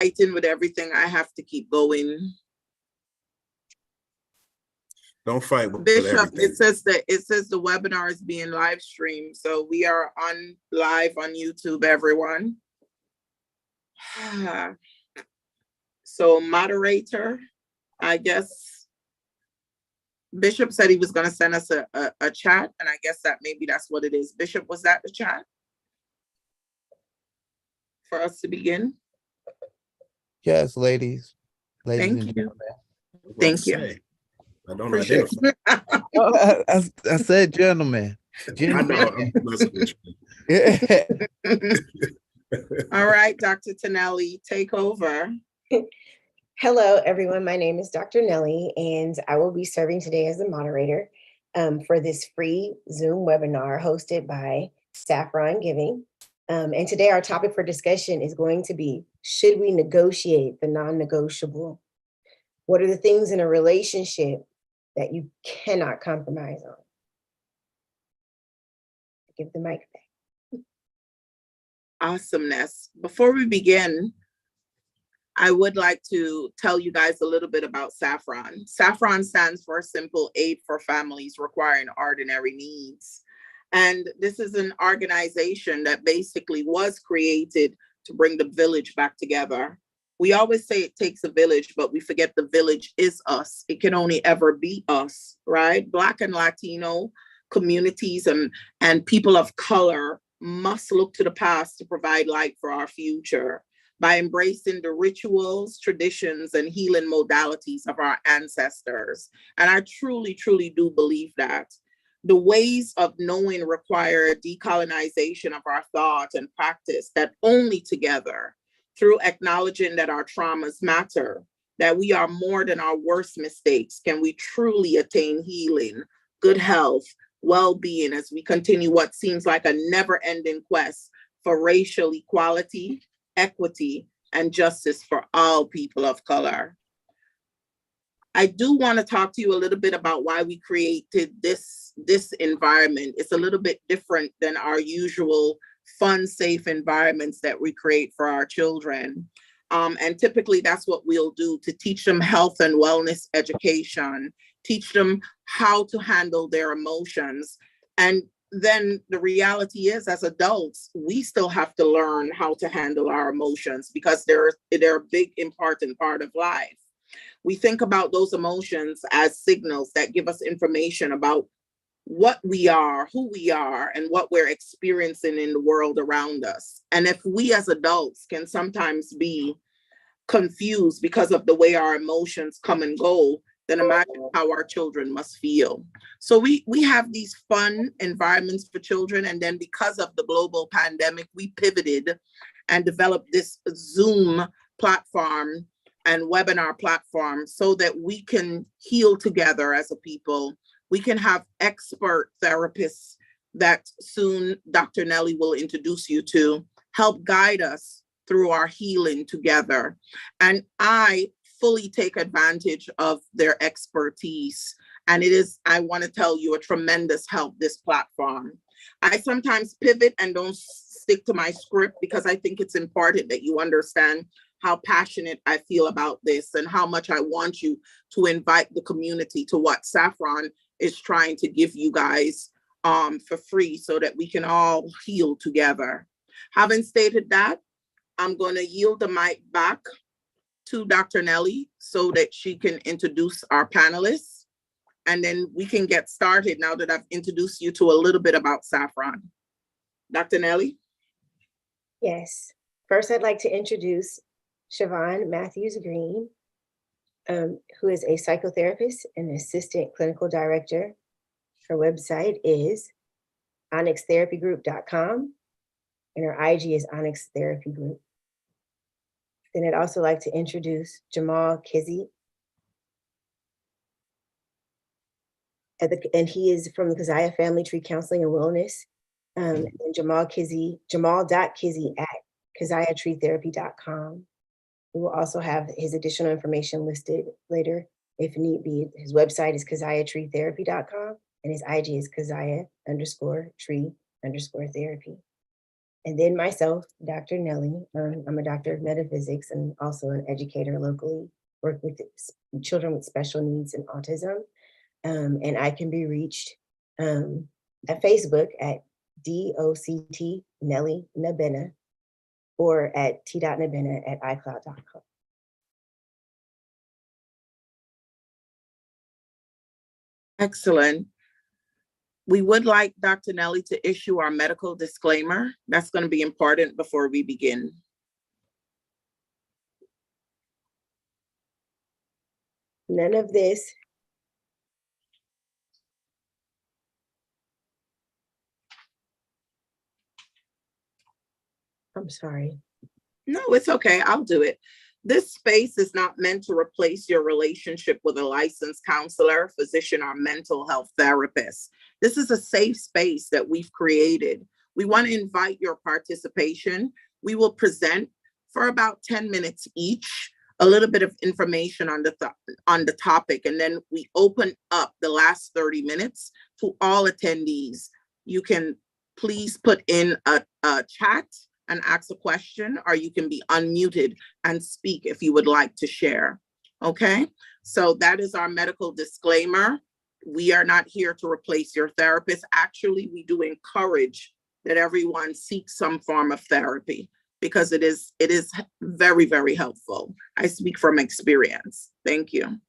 fighting with everything. I have to keep going. Don't fight with Bishop, everything. it says the webinar is being live streamed. So we are on live on YouTube, everyone. So moderator, I guess Bishop said he was going to send us a chat, and I guess that maybe that's what it is. Bishop, was that the chat for us to begin? Yes, ladies. Thank And you. gentlemen. Thank you. I don't Appreciate identify. Oh, I said gentlemen. I know. I'm messing with you. All right, Dr. Tonelli, take over. Hello, everyone. My name is Dr. Nelly, and I will be serving today as the moderator for this free Zoom webinar hosted by Saffron Giving. And today our topic for discussion is going to be, should we negotiate the non-negotiable? What are the things in a relationship that you cannot compromise on? Give the mic back. Awesomeness. Before we begin, I would like to tell you guys a little bit about Saffron. Saffron stands for Simple Aid for Families Requiring Ordinary Needs. And this is an organization that basically was created to bring the village back together. We always say it takes a village, but we forget the village is us. It can only ever be us, right? Black and Latino communities and people of color must look to the past to provide light for our future by embracing the rituals, traditions, and healing modalities of our ancestors. And I truly, truly do believe that. The ways of knowing require decolonization of our thought and practice, that only together, through acknowledging that our traumas matter, that we are more than our worst mistakes, can we truly attain healing, good health, well-being as we continue what seems like a never-ending quest for racial equality, equity, and justice for all people of color. I do want to talk to you a little bit about why we created this environment. It's a little bit different than our usual fun, safe environments that we create for our children. And typically that's what we'll do, to teach them health and wellness education, teach them how to handle their emotions. And then the reality is, as adults, we still have to learn how to handle our emotions because they're a big, important part of life. We think about those emotions as signals that give us information about what we are, who we are, and what we're experiencing in the world around us. And if we as adults can sometimes be confused because of the way our emotions come and go, then imagine how our children must feel. So we have these fun environments for children. And then because of the global pandemic, we pivoted and developed this Zoom platform and webinar platform so that we can heal together as a people. We can have expert therapists that soon Dr. Nelly will introduce you to, help guide us through our healing together. And I fully take advantage of their expertise. And it is, I want to tell you, a tremendous help, this platform. I sometimes pivot and don't stick to my script because I think it's important that you understand how passionate I feel about this and how much I want you to invite the community to what Saffron is trying to give you guys for free so that we can all heal together. Having stated that, I'm going to yield the mic back to Dr. Nelly so that she can introduce our panelists. And then we can get started now that I've introduced you to a little bit about Saffron. Dr. Nelly? Yes. First, I'd like to introduce Siobhan Matthews Green, who is a psychotherapist and assistant clinical director. Her website is onyxtherapygroup.com, and her IG is Onyx Therapy Group. Then I'd also like to introduce Jamal Kizzy. And he is from the Keziah Family Tree Counseling and Wellness. And Jamal.Kizzy at KeziahTreeTherapy.com. We will also have his additional information listed later if need be. His website is KeziahTreeTherapy.com and his IG is Keziah_tree_therapy. And then myself, Dr. Nelly. I'm a doctor of metaphysics and also an educator locally, work with children with special needs and autism. And I can be reached at Facebook at DOCT Nelly Nabena or at t.nabena@icloud.com. Excellent. We would like Dr. Nelly to issue our medical disclaimer. That's going to be important before we begin. None of this I'm sorry. No, it's okay. I'll do it. This space is not meant to replace your relationship with a licensed counselor, physician, or mental health therapist. This is a safe space that we've created. We want to invite your participation. We will present for about 10 minutes each, a little bit of information on the topic, and then we open up the last 30 minutes to all attendees. You can please put in a chat and ask a question, or you can be unmuted and speak if you would like to share. Okay, so that is our medical disclaimer. We are not here to replace your therapist. Actually, we do encourage that everyone seek some form of therapy because it is very, very helpful. I speak from experience. Thank you.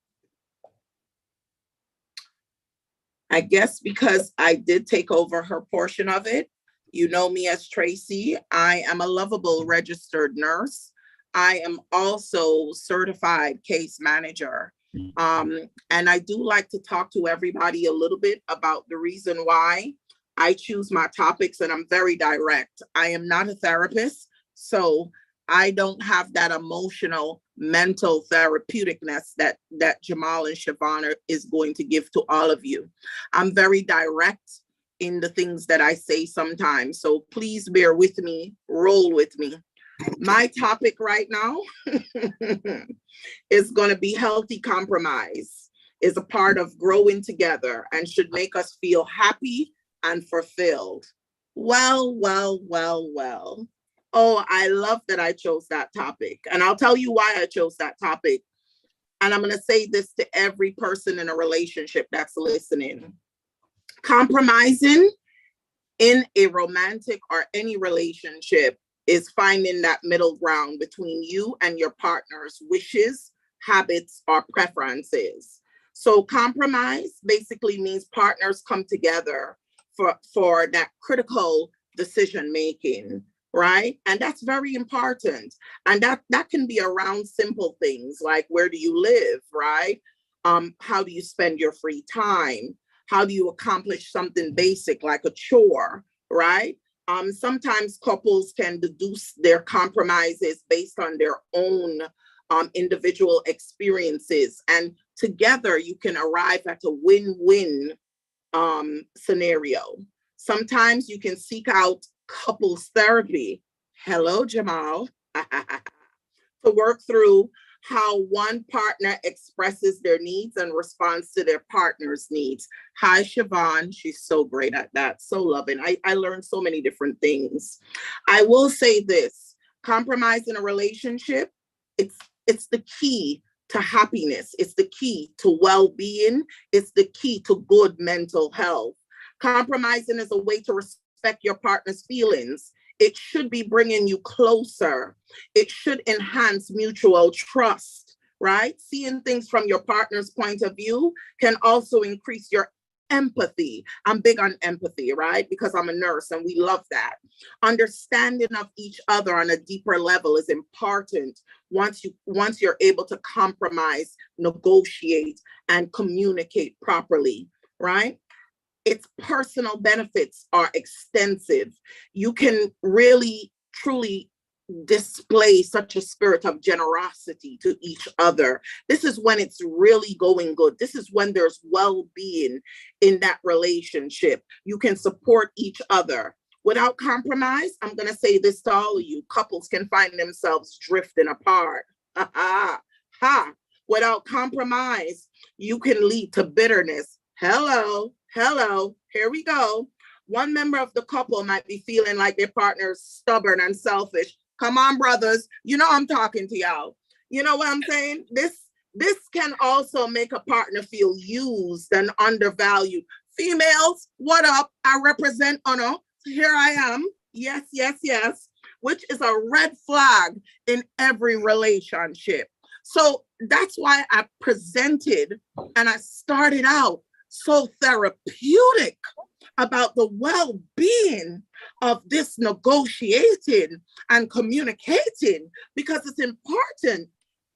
I guess because I did take over her portion of it, you know me as Tracy. I am a lovable registered nurse. I am also certified case manager. And I do like to talk to everybody a little bit about the reason why I choose my topics, and I'm very direct. I am not a therapist, so I don't have that emotional, mental therapeuticness that Jamal and Siobhan is going to give to all of you. I'm very direct in the things that I say sometimes. So please bear with me, roll with me. My topic right now is going to be healthy compromise, is a part of growing together and should make us feel happy and fulfilled. Well. Oh, I love that I chose that topic. And I'll tell you why I chose that topic. And I'm going to say this to every person in a relationship that's listening. Compromising in a romantic or any relationship is finding that middle ground between you and your partner's wishes, habits, or preferences. So compromise basically means partners come together for that critical decision making, right? And that's very important. And that can be around simple things like, where do you live, right? How do you spend your free time? How do you accomplish something basic like a chore, right? Sometimes couples can deduce their compromises based on their own individual experiences. And together you can arrive at a win-win scenario. Sometimes you can seek out couples therapy. Hello, Jamal. To work through how one partner expresses their needs and responds to their partner's needs. Hi, Siobhan. She's so great at that. So loving. I learned so many different things. I will say this, compromise in a relationship, it's the key to happiness. It's the key to well-being. It's the key to good mental health. Compromising is a way to respect your partner's feelings. It should be bringing you closer. It should enhance mutual trust, right? Seeing things from your partner's point of view can also increase your empathy. I'm big on empathy, right? Because I'm a nurse and we love that. Understanding of each other on a deeper level is important once you're able to compromise, negotiate, and communicate properly, right? Its personal benefits are extensive. You can really, truly display such a spirit of generosity to each other. This is when it's really going good. This is when there's well-being in that relationship. You can support each other. Without compromise, I'm going to say this to all of you, couples can find themselves drifting apart. Without compromise, you can lead to bitterness. Hello, here we go. One member of the couple might be feeling like their partner is stubborn and selfish. Come on, brothers. You know I'm talking to y'all. You know what I'm saying? This can also make a partner feel used and undervalued. Females, what up? I represent honor. Here I am. Yes, yes, yes. Which is a red flag in every relationship. So that's why I presented and I started out so therapeutic about the well-being of this negotiating and communicating, because it's important,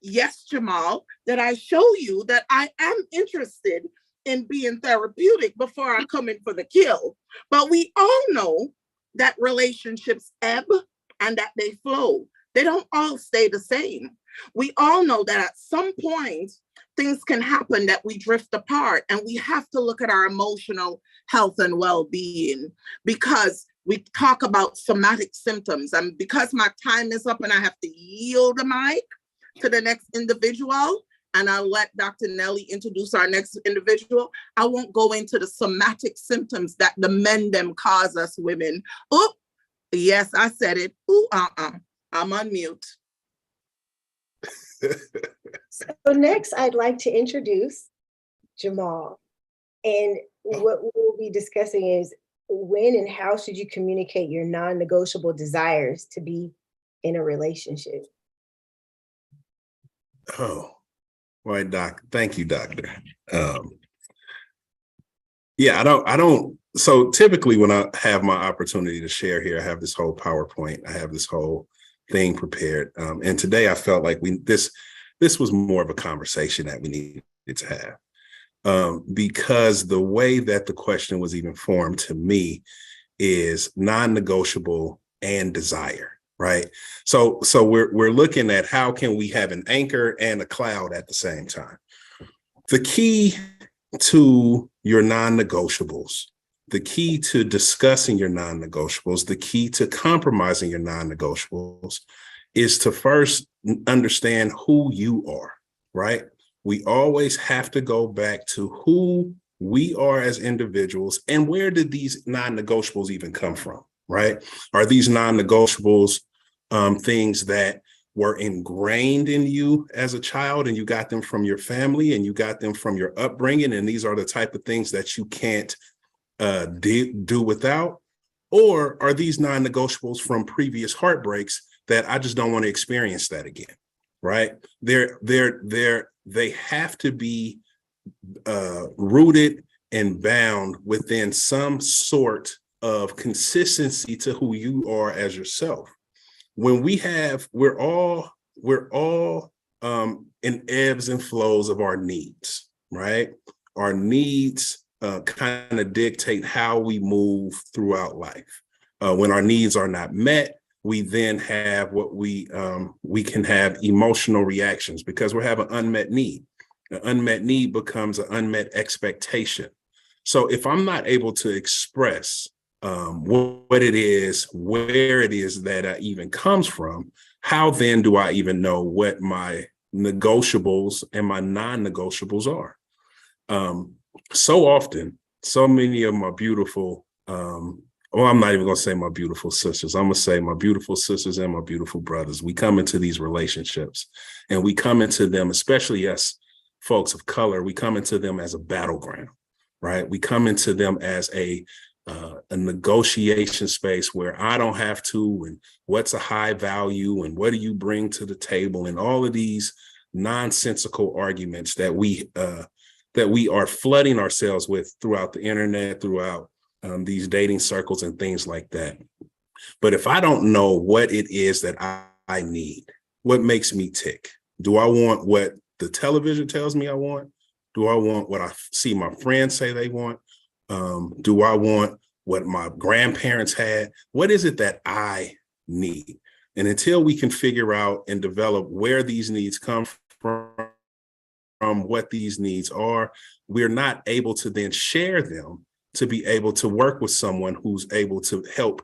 yes, Jamal, that I show you that I am interested in being therapeutic before I come in for the kill. But we all know that relationships ebb and that they flow. They don't all stay the same. We all know that at some point, things can happen that we drift apart, and we have to look at our emotional health and well-being, because we talk about somatic symptoms. And because my time is up and I have to yield the mic to the next individual, and I'll let Dr. Nelly introduce our next individual, I won't go into the somatic symptoms that the men them cause us women. Oh, yes, I said it. Ooh, I'm on mute. So next, I'd like to introduce Jamal. And what we'll be discussing is when and how should you communicate your non-negotiable desires to be in a relationship? Oh, why, Doc? Thank you, Doctor. Yeah, I don't. So typically when I have my opportunity to share here, I have this whole PowerPoint, I have this whole thing prepared. And today I felt like this was more of a conversation that we needed to have. Because the way that the question was even formed to me is non-negotiable and desire, right? So we're looking at how can we have an anchor and a cloud at the same time. The key to your non-negotiables, the key to discussing your non-negotiables, the key to compromising your non-negotiables is to first understand who you are, right? We always have to go back to who we are as individuals and where did these non-negotiables even come from, right? Are these non-negotiables things that were ingrained in you as a child and you got them from your family and you got them from your upbringing, and these are the type of things that you can't do without? Or are these non-negotiables from previous heartbreaks that I just don't want to experience that again, right? They have to be rooted and bound within some sort of consistency to who you are as yourself. When we're all in ebbs and flows of our needs, right? Our needs kind of dictate how we move throughout life. When our needs are not met, we then have what we can have emotional reactions because we have an unmet need. An unmet need becomes an unmet expectation. So if I'm not able to express what it is, where it is that I even comes from, how then do I even know what my negotiables and my non-negotiables are? So often, so many of my beautiful, well, I'm not even going to say my beautiful sisters. I'm going to say my beautiful sisters and my beautiful brothers. We come into these relationships and we come into them, especially as folks of color, we come into them as a battleground, right? We come into them as a negotiation space where I don't have to, and what's a high value, and what do you bring to the table, and all of these nonsensical arguments that we are flooding ourselves with throughout the internet, throughout these dating circles and things like that. But if I don't know what it is that I need, what makes me tick? Do I want what the television tells me I want? Do I want what I see my friends say they want? Do I want what my grandparents had? What is it that I need? And until we can figure out and develop where these needs come from what these needs are, we're not able to then share them to be able to work with someone who's able to help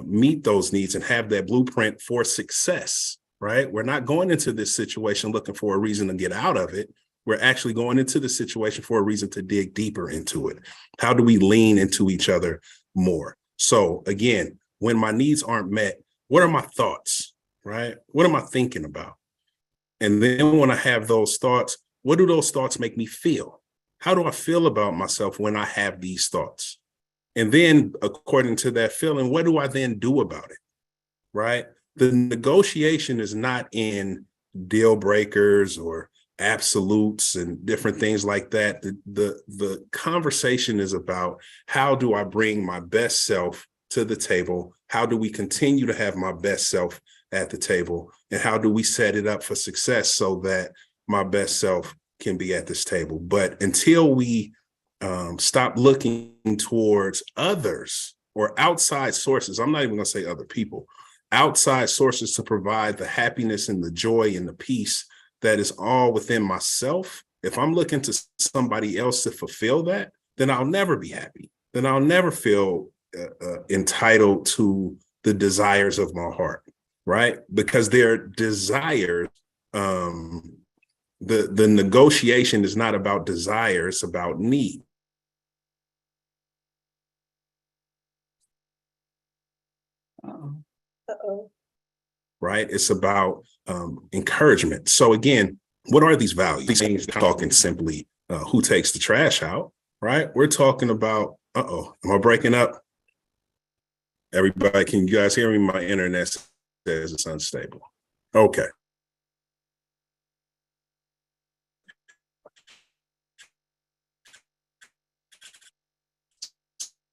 meet those needs and have that blueprint for success, right? We're not going into this situation looking for a reason to get out of it. We're actually going into the situation for a reason to dig deeper into it. How do we lean into each other more. So again, when my needs aren't met, what are my thoughts, right? What am I thinking about? And then when I have those thoughts, what do those thoughts make me feel? How do I feel about myself when I have these thoughts? And then according to that feeling, what do I then do about it, right? The negotiation is not in deal breakers or absolutes and different things like that. The conversation is about, how do I bring my best self to the table? How do we continue to have my best self at the table? And how do we set it up for success so that my best self can be at this table? But until we stop looking towards others or outside sources, I'm not even going to say other people, outside sources to provide the happiness and the joy and the peace that is all within myself. If I'm looking to somebody else to fulfill that, then I'll never be happy. Then I'll never feel entitled to the desires of my heart, right? Because their desires, the negotiation is not about desire, it's about need. Right? It's about encouragement. So again, what are these values? These things, talking simply, who takes the trash out, right? We're talking about, am I breaking up? Everybody, can you guys hear me? My internet says it's unstable. Okay.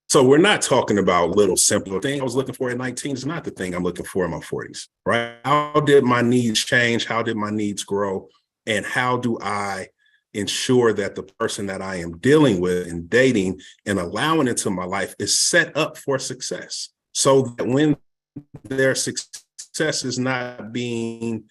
So we're not talking about little simpler thing I was looking for at 19 is not the thing I'm looking for in my 40s, right? How did my needs change? How did my needs grow? And how do I ensure that the person that I am dealing with and dating and allowing into my life is set up for success? So that when their success is not being,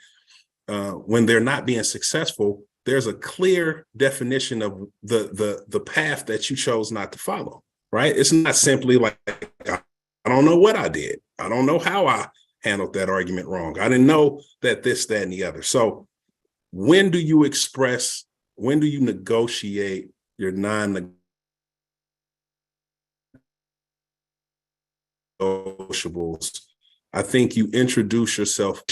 when they're not being successful, there's a clear definition of the path that you chose not to follow. Right? It's not simply like, I don't know what I did. I don't know how I handled that argument wrong. I didn't know that this, that, and the other. So when do you negotiate your non-negotiables? I think you introduce yourself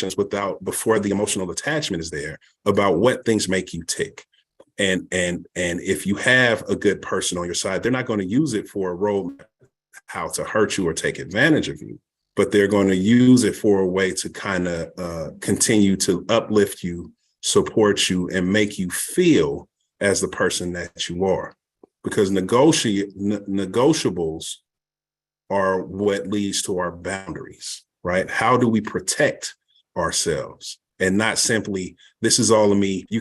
before the emotional attachment is there, about what things make you tick. And if you have a good person on your side, they're not going to use it for a roadmap how to hurt you or take advantage of you, but they're going to use it for a way to kind of continue to uplift you, support you, and make you feel as the person that you are. Because negotiables are what leads to our boundaries, right? How do we protect ourselves? And not simply, this is all of me. You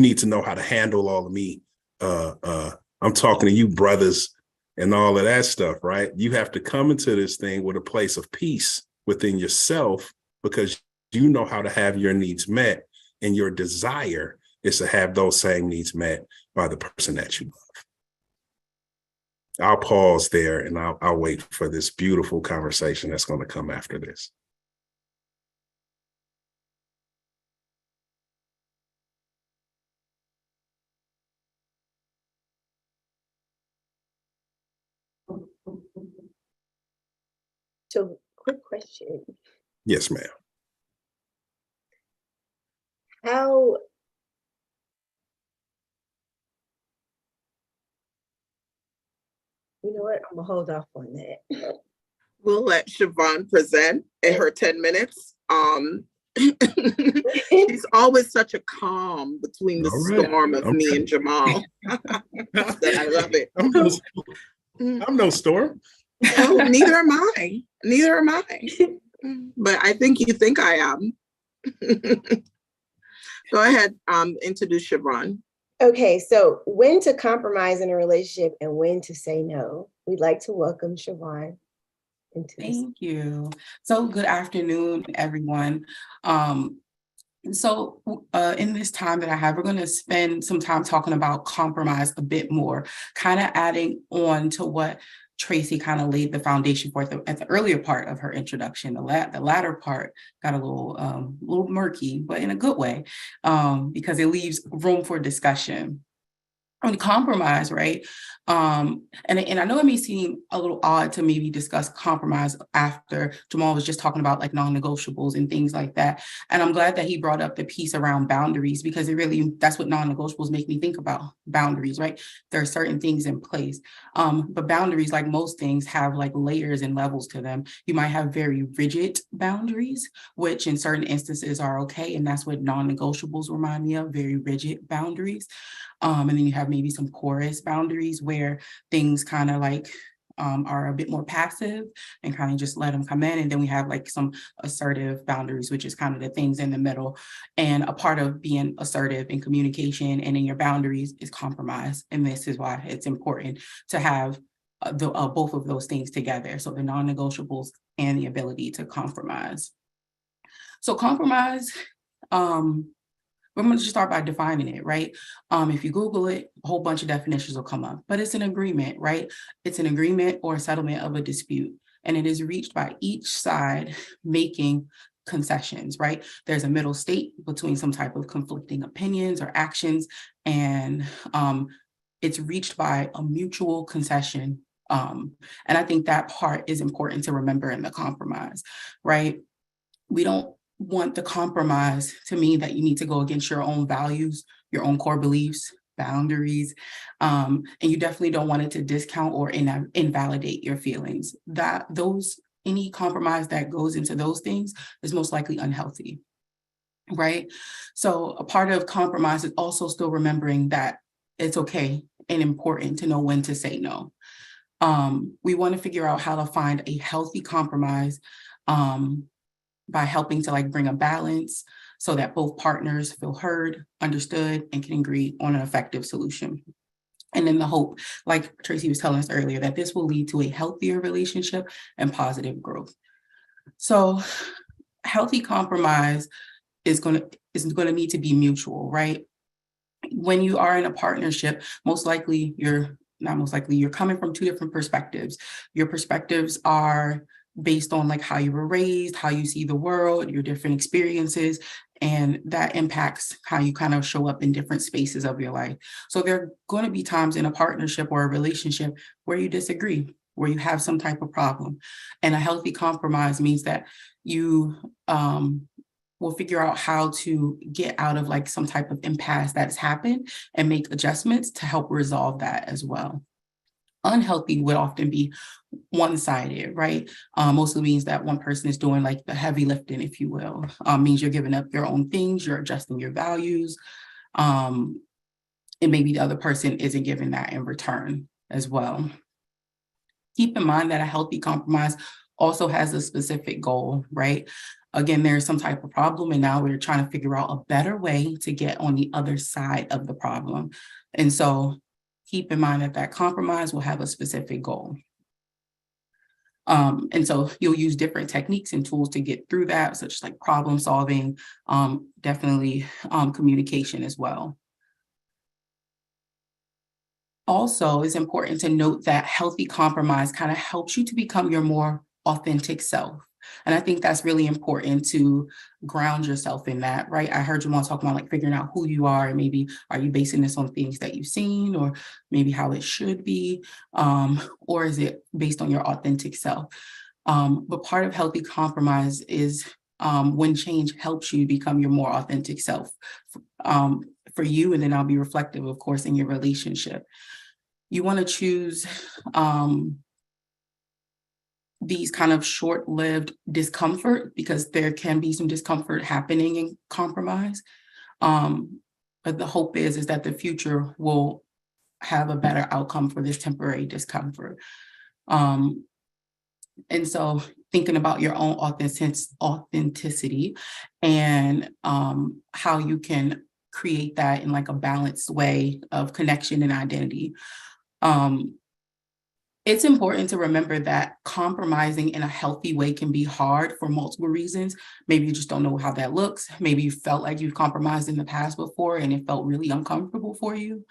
need to know how to handle all of me. I'm talking to you, brothers, and all of that stuff, right? You have to come into this thing with a place of peace within yourself, because you know how to have your needs met, and your desire is to have those same needs met by the person that you love. I'll pause there, and I'll wait for this beautiful conversation that's going to come after this. So, quick question. Yes, ma'am. How, you know what, I'm gonna hold off on that. We'll let Siobhan present in her 10 minutes. She's always such a calm between the storm of me and Jamal. That I love it. I'm no storm. No, neither am I. Neither am I. But I think you think I am. Go ahead, introduce Siobhan. Okay, so when to compromise in a relationship and when to say no. We'd like to welcome Siobhan into this. Thank you. So good afternoon, everyone. In this time that I have, we're going to spend some time talking about compromise a bit more, kind of adding on to what Tracy kind of laid the foundation for at the earlier part of her introduction. The latter part got a little murky, but in a good way, because it leaves room for discussion. on compromise, right? And I know it may seem a little odd to maybe discuss compromise after Jamal was just talking about like non-negotiables and things like that. And I'm glad that he brought up the piece around boundaries, because that's what non-negotiables make me think about, boundaries, right? There are certain things in place. But boundaries, like most things, have like layers and levels to them. You might have very rigid boundaries, which in certain instances are okay. And that's what non-negotiables remind me of, very rigid boundaries. And then you have maybe some porous boundaries where things kind of like are a bit more passive and kind of just let them come in. And then we have like some assertive boundaries, which is kind of the things in the middle. And a part of being assertive in communication and in your boundaries is compromise. And this is why it's important to have both of those things together. So the non-negotiables and the ability to compromise. So compromise, we're going to just start by defining it, right? If you Google it, a whole bunch of definitions will come up, but it's an agreement, right? It's an agreement or a settlement of a dispute, and it is reached by each side making concessions, right? There's a middle state between some type of conflicting opinions or actions, and it's reached by a mutual concession. And I think that part is important to remember in the compromise, right? We don't want the compromise to mean that you need to go against your own values, your own core beliefs, boundaries, and you definitely don't want it to discount or invalidate your feelings. Any compromise that goes into those things is most likely unhealthy, right? So a part of compromise is also still remembering that it's okay and important to know when to say no. We want to figure out how to find a healthy compromise by helping to like bring a balance so that both partners feel heard, understood, and can agree on an effective solution. And then the hope, like Tracy was telling us earlier, that this will lead to a healthier relationship and positive growth. So healthy compromise is going to need to be mutual, right? When you are in a partnership, you're coming from two different perspectives. Your perspectives are based on like how you were raised, how you see the world, your different experiences, and that impacts how you kind of show up in different spaces of your life. So there are going to be times in a partnership or a relationship where you disagree, where you have some type of problem. And a healthy compromise means that you will figure out how to get out of like some type of impasse that's happened and make adjustments to help resolve that as well. Unhealthy would often be one-sided, right? Mostly means that one person is doing like the heavy lifting, if you will. Means you're giving up your own things, you're adjusting your values, and maybe the other person isn't giving that in return as well. Keep in mind that a healthy compromise also has a specific goal, right? Again, there's some type of problem, and now we're trying to figure out a better way to get on the other side of the problem. And so keep in mind that compromise will have a specific goal. And so you'll use different techniques and tools to get through that, such as like problem solving, definitely communication as well. Also, it's important to note that healthy compromise kind of helps you to become your more authentic self. And I think that's really important to ground yourself in that, right? I heard Jamal talking about like figuring out who you are, and maybe are you basing this on things that you've seen, or maybe how it should be, or is it based on your authentic self? But part of healthy compromise is when change helps you become your more authentic self for you, and then I'll be reflective, of course, in your relationship. You want to choose these kind of short-lived discomfort, because there can be some discomfort happening in compromise. But the hope is that the future will have a better outcome for this temporary discomfort. And so thinking about your own authenticity and how you can create that in like a balanced way of connection and identity. It's important to remember that compromising in a healthy way can be hard for multiple reasons. Maybe you just don't know how that looks. Maybe you felt like you've compromised in the past before and it felt really uncomfortable for you.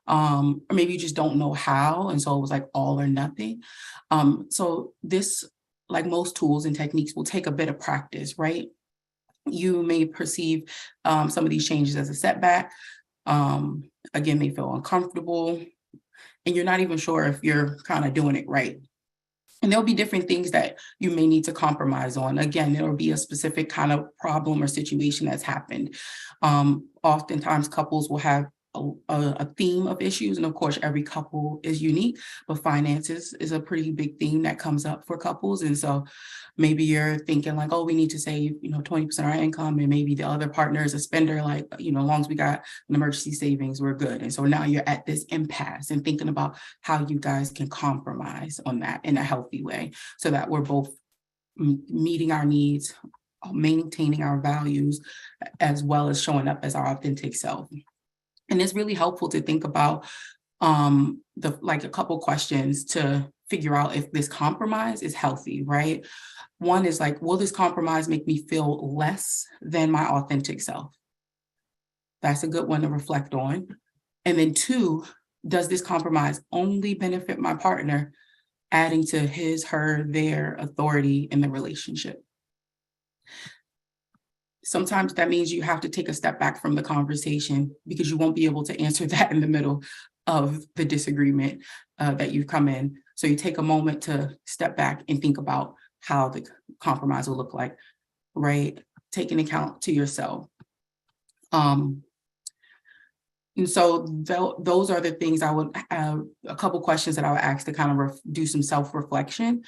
Or maybe you just don't know how, and so it was like all or nothing. So this, like most tools and techniques, will take a bit of practice, right? You may perceive some of these changes as a setback, again, they feel uncomfortable, and you're not even sure if you're kind of doing it right. And there'll be different things that you may need to compromise on. Again, there will be a specific kind of problem or situation that's happened. Oftentimes couples will have a theme of issues. And of course, every couple is unique, but finances is a pretty big theme that comes up for couples. And so maybe you're thinking like, oh, we need to save, 20% of our income. And maybe the other partner is a spender, like, as long as we got an emergency savings, we're good. And so now you're at this impasse and thinking about how you guys can compromise on that in a healthy way so that we're both meeting our needs, maintaining our values, as well as showing up as our authentic self. And it's really helpful to think about a couple questions to figure out if this compromise is healthy, right? One is like, will this compromise make me feel less than my authentic self? That's a good one to reflect on. And then two, does this compromise only benefit my partner, adding to his, her, their authority in the relationship? Sometimes that means you have to take a step back from the conversation because you won't be able to answer that in the middle of the disagreement that you've come in. So you take a moment to step back and think about how the compromise will look like, right? Taking account to yourself. And so those are the things I would have, a couple questions that I would ask to kind of do some self-reflection.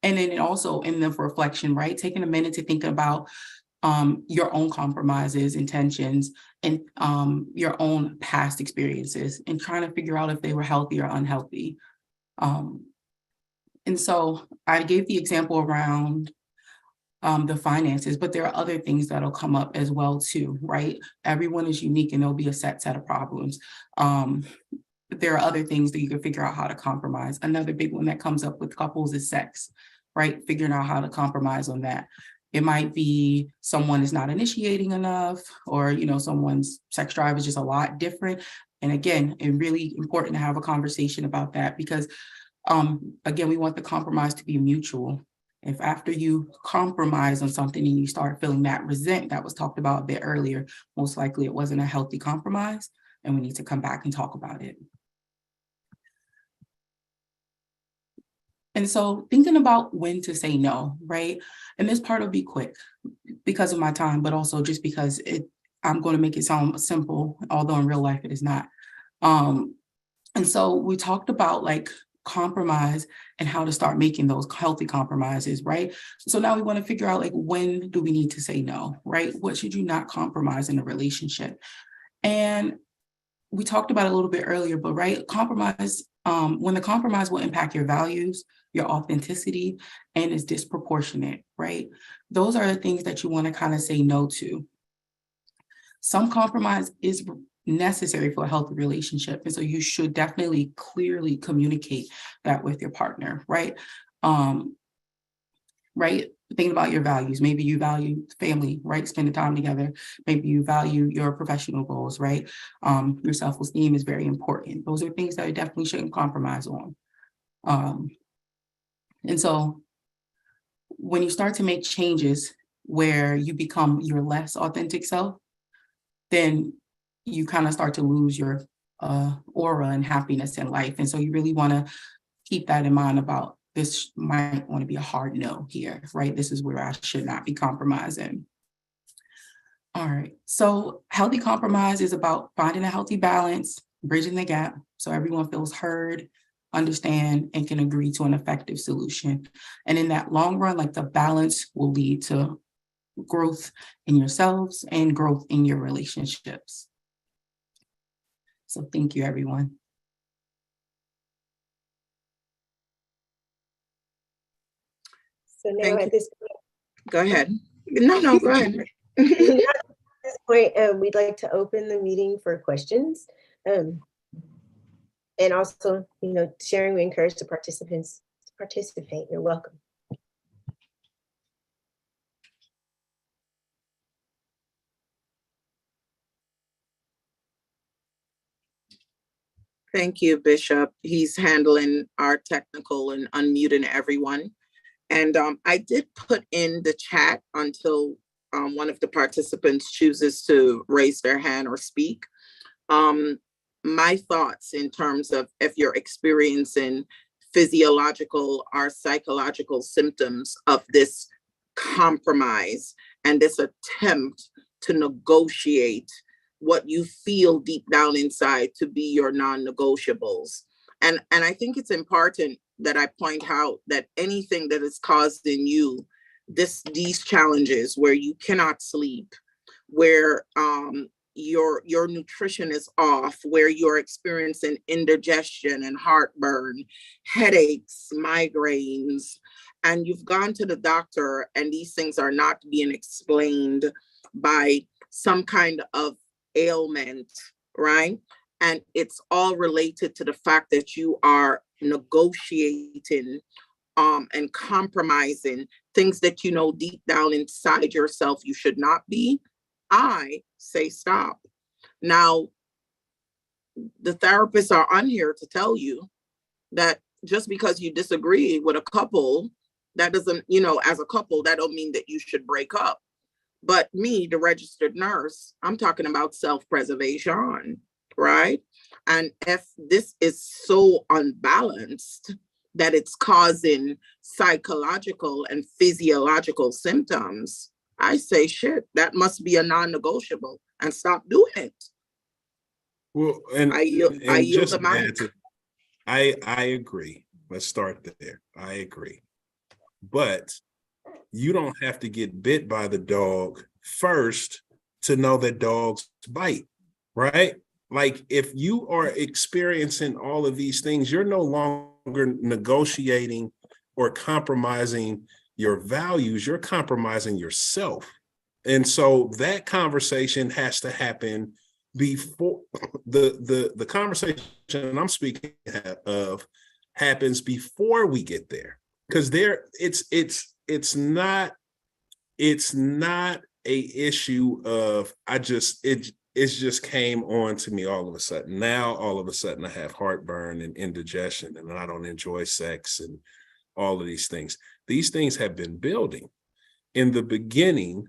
And then also in the reflection, right, taking a minute to think about your own compromises, intentions, and your own past experiences, and trying to figure out if they were healthy or unhealthy. And so I gave the example around the finances, but there are other things that'll come up as well too, right? Everyone is unique and there'll be a set of problems. There are other things that you can figure out how to compromise. Another big one that comes up with couples is sex, right? Figuring out how to compromise on that. It might be someone is not initiating enough, or, someone's sex drive is just a lot different. And again, it's really important to have a conversation about that because, again, we want the compromise to be mutual. If after you compromise on something and you start feeling that resent that was talked about a bit earlier, most likely it wasn't a healthy compromise, and we need to come back and talk about it. And so thinking about when to say no, right? And this part will be quick because of my time, but also just because I'm going to make it sound simple, although in real life it is not. And so we talked about like compromise and how to start making those healthy compromises, right? So now we want to figure out like, when do we need to say no, right? What should you not compromise in a relationship? And we talked about it a little bit earlier, but right, compromise, when the compromise will impact your values, your authenticity, and is disproportionate, right? Those are the things that you want to kind of say no to. Some compromise is necessary for a healthy relationship. And so you should definitely clearly communicate that with your partner, right? Right? Thinking about your values. Maybe you value family, right? Spending time together. Maybe you value your professional goals, right? Your self-esteem is very important. Those are things that you definitely shouldn't compromise on. And so when you start to make changes where you become your less authentic self, then you kind of start to lose your aura and happiness in life. And so you really want to keep that in mind about this might want to be a hard no here, right? This is where I should not be compromising. All right. So healthy compromise is about finding a healthy balance, bridging the gap so everyone feels heard, understand, and can agree to an effective solution. And in that long run, like the balance will lead to growth in yourselves and growth in your relationships. So thank you, everyone. So now at this point, go ahead. No, go ahead. at this point, we'd like to open the meeting for questions. And also, sharing, we encourage the participants to participate. You're welcome. Thank you, Bishop. He's handling our technical and unmuting everyone. And I did put in the chat until one of the participants chooses to raise their hand or speak. My thoughts in terms of if you're experiencing physiological or psychological symptoms of this compromise and this attempt to negotiate what you feel deep down inside to be your non-negotiables. And I think it's important that I point out that anything that is caused in you these challenges where you cannot sleep, where your nutrition is off, where you're experiencing indigestion and heartburn, headaches, migraines, and you've gone to the doctor and these things are not being explained by some kind of ailment, right? And it's all related to the fact that you are negotiating and compromising things that you know deep down inside yourself you should not be. I say stop. Now, the therapists are on here to tell you that just because you disagree with a couple, that doesn't, as a couple, that don't mean that you should break up. But me, the registered nurse, I'm talking about self-preservation, right? And if this is so unbalanced that it's causing psychological and physiological symptoms, I say, shit, that must be a non-negotiable and stop doing it. Well, and I yield the mic. I agree. Let's start there. I agree. But you don't have to get bit by the dog first to know that dogs bite, right? Like if you are experiencing all of these things, you're no longer negotiating or compromising your values, you're compromising yourself. And so that conversation has to happen before the conversation I'm speaking of happens before we get there. Because it's not a issue of it just came on to me all of a sudden. Now all of a sudden I have heartburn and indigestion and I don't enjoy sex and all of these things. These things have been building. In the beginning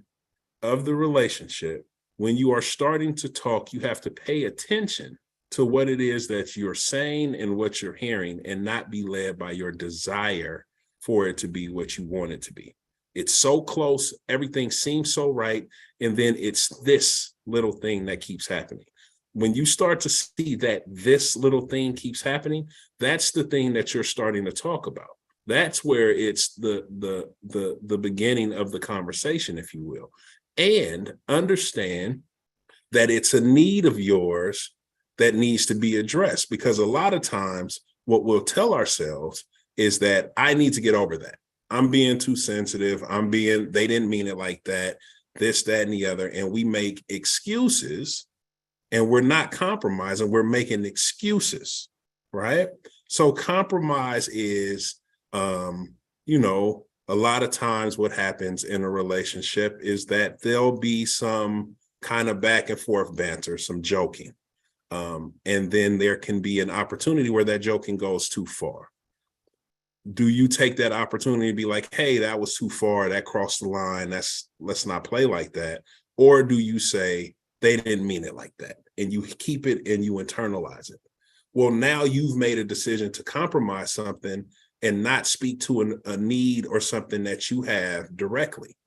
of the relationship, when you are starting to talk, you have to pay attention to what it is that you're saying and what you're hearing and not be led by your desire for it to be what you want it to be. It's so close, everything seems so right, and then it's this little thing that keeps happening. When you start to see that this little thing keeps happening, that's the thing that you're starting to talk about. That's where it's the beginning of the conversation, if you will. And understand that it's a need of yours that needs to be addressed, because a lot of times what we'll tell ourselves is that I need to get over that. I'm being too sensitive. They didn't mean it like that, this, that, and the other. And we make excuses and we're not compromising. We're making excuses, right? So compromise is, a lot of times what happens in a relationship is that there'll be some kind of back and forth banter, some joking. And then there can be an opportunity where that joking goes too far. Do you take that opportunity to be like, hey, that was too far, that crossed the line, let's not play like that? Or do you say, they didn't mean it like that, and you keep it and you internalize it? Well, now you've made a decision to compromise something and not speak to a need or something that you have directly.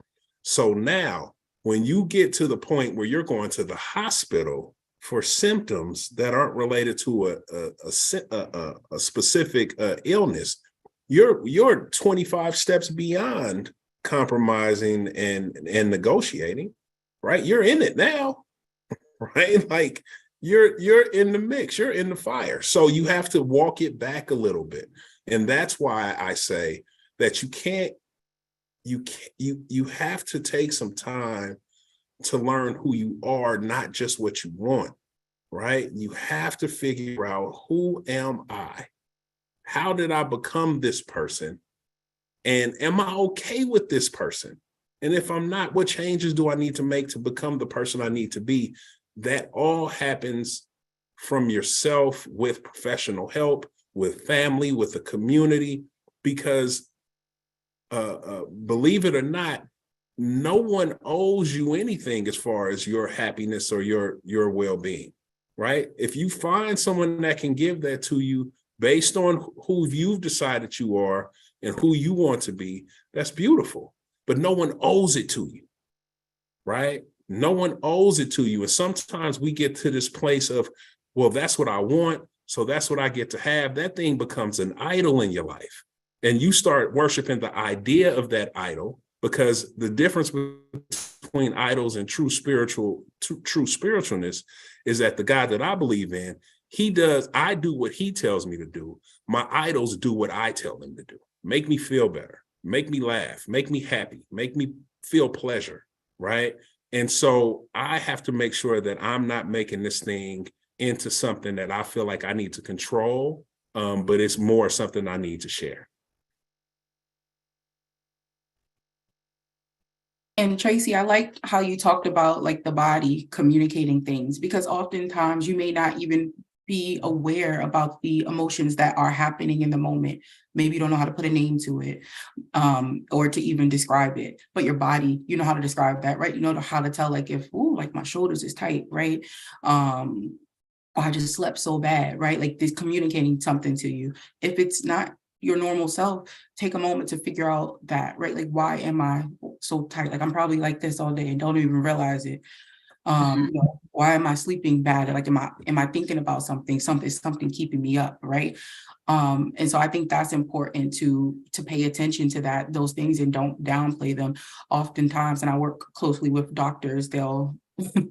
So now, when you get to the point where you're going to the hospital for symptoms that aren't related to a specific illness, you're 25 steps beyond compromising and negotiating, right? You're in it now, right? Like you're in the mix, you're in the fire. So you have to walk it back a little bit. And that's why I say that you have to take some time to learn who you are, not just what you want, right? You have to figure out, who am I? How did I become this person? And am I okay with this person? And if I'm not, what changes do I need to make to become the person I need to be? That all happens from yourself, with professional help, with family, with the community, because believe it or not, no one owes you anything as far as your happiness or your well-being. right? If you find someone that can give that to you based on who you've decided you are and who you want to be, that's beautiful. But no one owes it to you, right? No one owes it to you. And sometimes we get to this place of, well, that's what I want, so that's what I get to have. That thing becomes an idol in your life. And you start worshiping the idea of that idol, because the difference between idols and true spiritualness is that the God that I believe in, I do what he tells me to do. My idols do what I tell them to do. Make me feel better, make me laugh, make me happy, make me feel pleasure, right? And so I have to make sure that I'm not making this thing into something that I feel like I need to control, but it's more something I need to share. And Tracy, I liked how you talked about like the body communicating things, because oftentimes you may not even be aware about the emotions that are happening in the moment. Maybe you don't know how to put a name to it, or to even describe it, but your body, you know how to describe that, right? You know how to tell, like, if, ooh, like my shoulders is tight, right? Or I just slept so bad, right? Like this communicating something to you. If it's not your normal self, take a moment to figure out that, right? Like, why am I so tight? Like I'm probably like this all day and don't even realize it. You know, why am I sleeping bad? Like, am I thinking about something keeping me up, right? And so I think that's important to pay attention to those things and don't downplay them. Oftentimes, and I work closely with doctors, they'll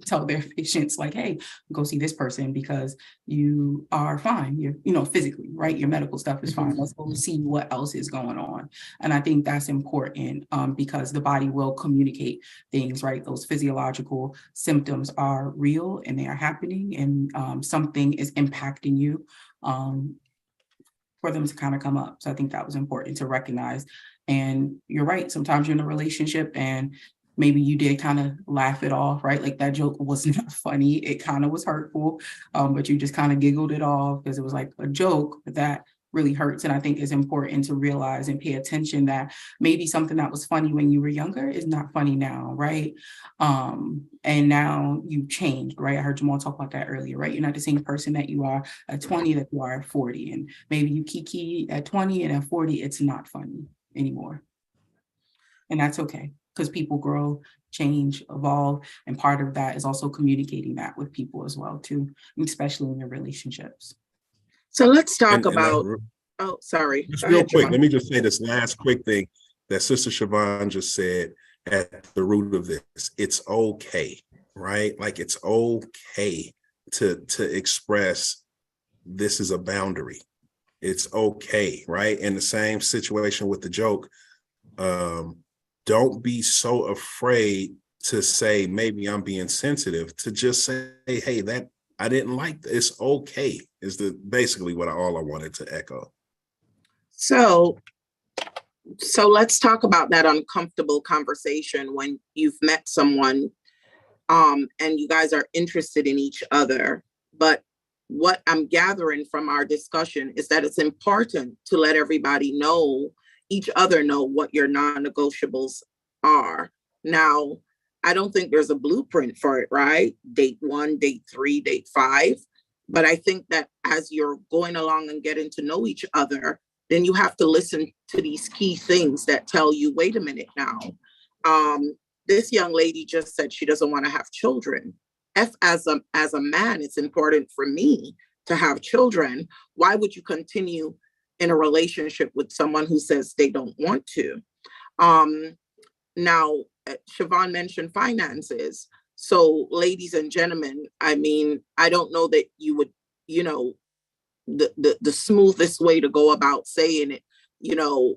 tell their patients like, hey, go see this person because you are fine. You're, you know, physically, right? Your medical stuff is fine. Let's go see what else is going on. And I think that's important, because the body will communicate things, right? Those physiological symptoms are real and they are happening, and something is impacting you, for them to kind of come up. So I think that was important to recognize. And you're right. Sometimes you're in a relationship and maybe you did kind of laugh it off, right? Like that joke was not funny. It kind of was hurtful, but you just kind of giggled it off because it was like a joke, but that really hurts. And I think it's important to realize and pay attention that maybe something that was funny when you were younger is not funny now, right? And now you've changed, right? I heard Jamal talk about that earlier, right? You're not the same person that you are at 20 that you are at 40. And maybe you kiki at 20 and at 40, it's not funny anymore. And that's okay, because people grow, change, evolve. And part of that is also communicating that with people as well, too, especially in your relationships. So let's talk about, oh, sorry. Just real quick, let me just say this last quick thing that Sister Siobhan just said at the root of this. It's okay, right? Like it's okay to express this is a boundary. It's okay, right? In the same situation with the joke, don't be so afraid to say, maybe I'm being sensitive, to just say, hey, that I didn't like this. It's okay, is basically all I wanted to echo. So let's talk about that uncomfortable conversation when you've met someone, and you guys are interested in each other. But what I'm gathering from our discussion is that it's important to let everybody know, each other know, what your non-negotiables are. Now, I don't think there's a blueprint for it, right? Date 1, date 3, date 5. But I think that as you're going along and getting to know each other, then you have to listen to these key things that tell you, wait a minute now. This young lady just said she doesn't want to have children. As a man, it's important for me to have children. Why would you continue in a relationship with someone who says they don't want to? Now, Siobhan mentioned finances. So ladies and gentlemen, I mean, I don't know that you would, you know, the smoothest way to go about saying it, you know,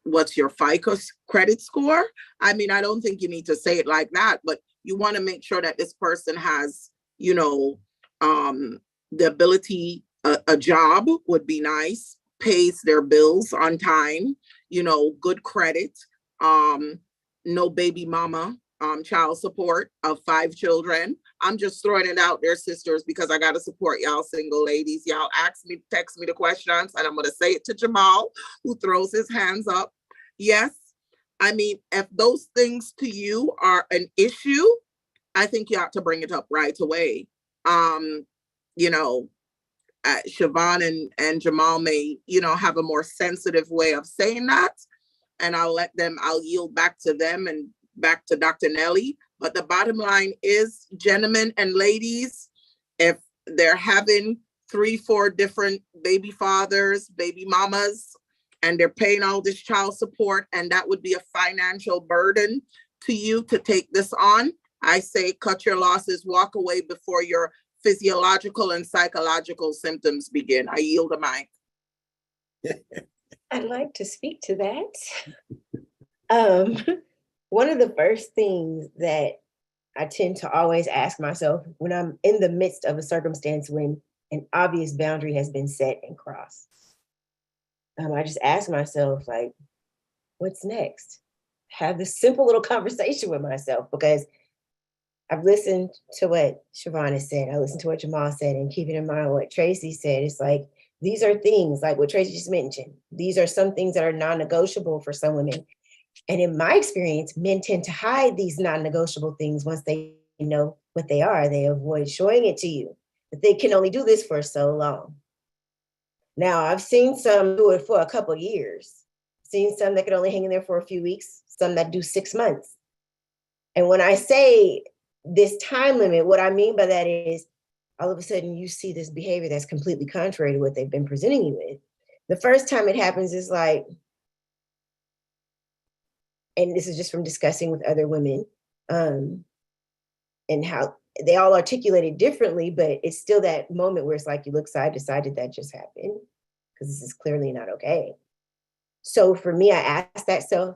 what's your FICO credit score? I mean, I don't think you need to say it like that, but you want to make sure that this person has, you know, the ability, a job would be nice, pays their bills on time, you know, good credit, no baby mama, child support of 5 children. I'm just throwing it out there, sisters, because I got to support y'all single ladies. Y'all text me the questions, and I'm going to say it to Jamal, who throws his hands up. Yes. I mean, if those things to you are an issue, I think you ought to bring it up right away. you know, Siobhan and Jamal may, you know, have a more sensitive way of saying that. And I'll yield back to them and back to Dr. Nelly. But the bottom line is, gentlemen and ladies, if they're having 3-4 different baby fathers, baby mamas, and they're paying all this child support, and that would be a financial burden to you to take this on, I say cut your losses, walk away before your physiological and psychological symptoms begin. I yield the mic. I'd like to speak to that. One of the first things that I tend to always ask myself when I'm in the midst of a circumstance when an obvious boundary has been set and crossed, I just ask myself, like, what's next? Have this simple little conversation with myself, because I've listened to what Siobhan has said. I listened to what Jamal said, and keeping in mind what Tracy said, it's like, these are things like what Tracy just mentioned. These are some things that are non-negotiable for some women. And in my experience, men tend to hide these non-negotiable things. Once they know what they are, they avoid showing it to you, but they can only do this for so long. Now, I've seen some do it for a couple of years, seen some that could only hang in there for a few weeks, some that do 6 months. And when I say this time limit, what I mean by that is all of a sudden you see this behavior that's completely contrary to what they've been presenting you with. The first time it happens is like, and this is just from discussing with other women, and how they all articulate it differently, but it's still that moment where it's like you look side to side, did that just happen? Because this is clearly not okay. So for me, I ask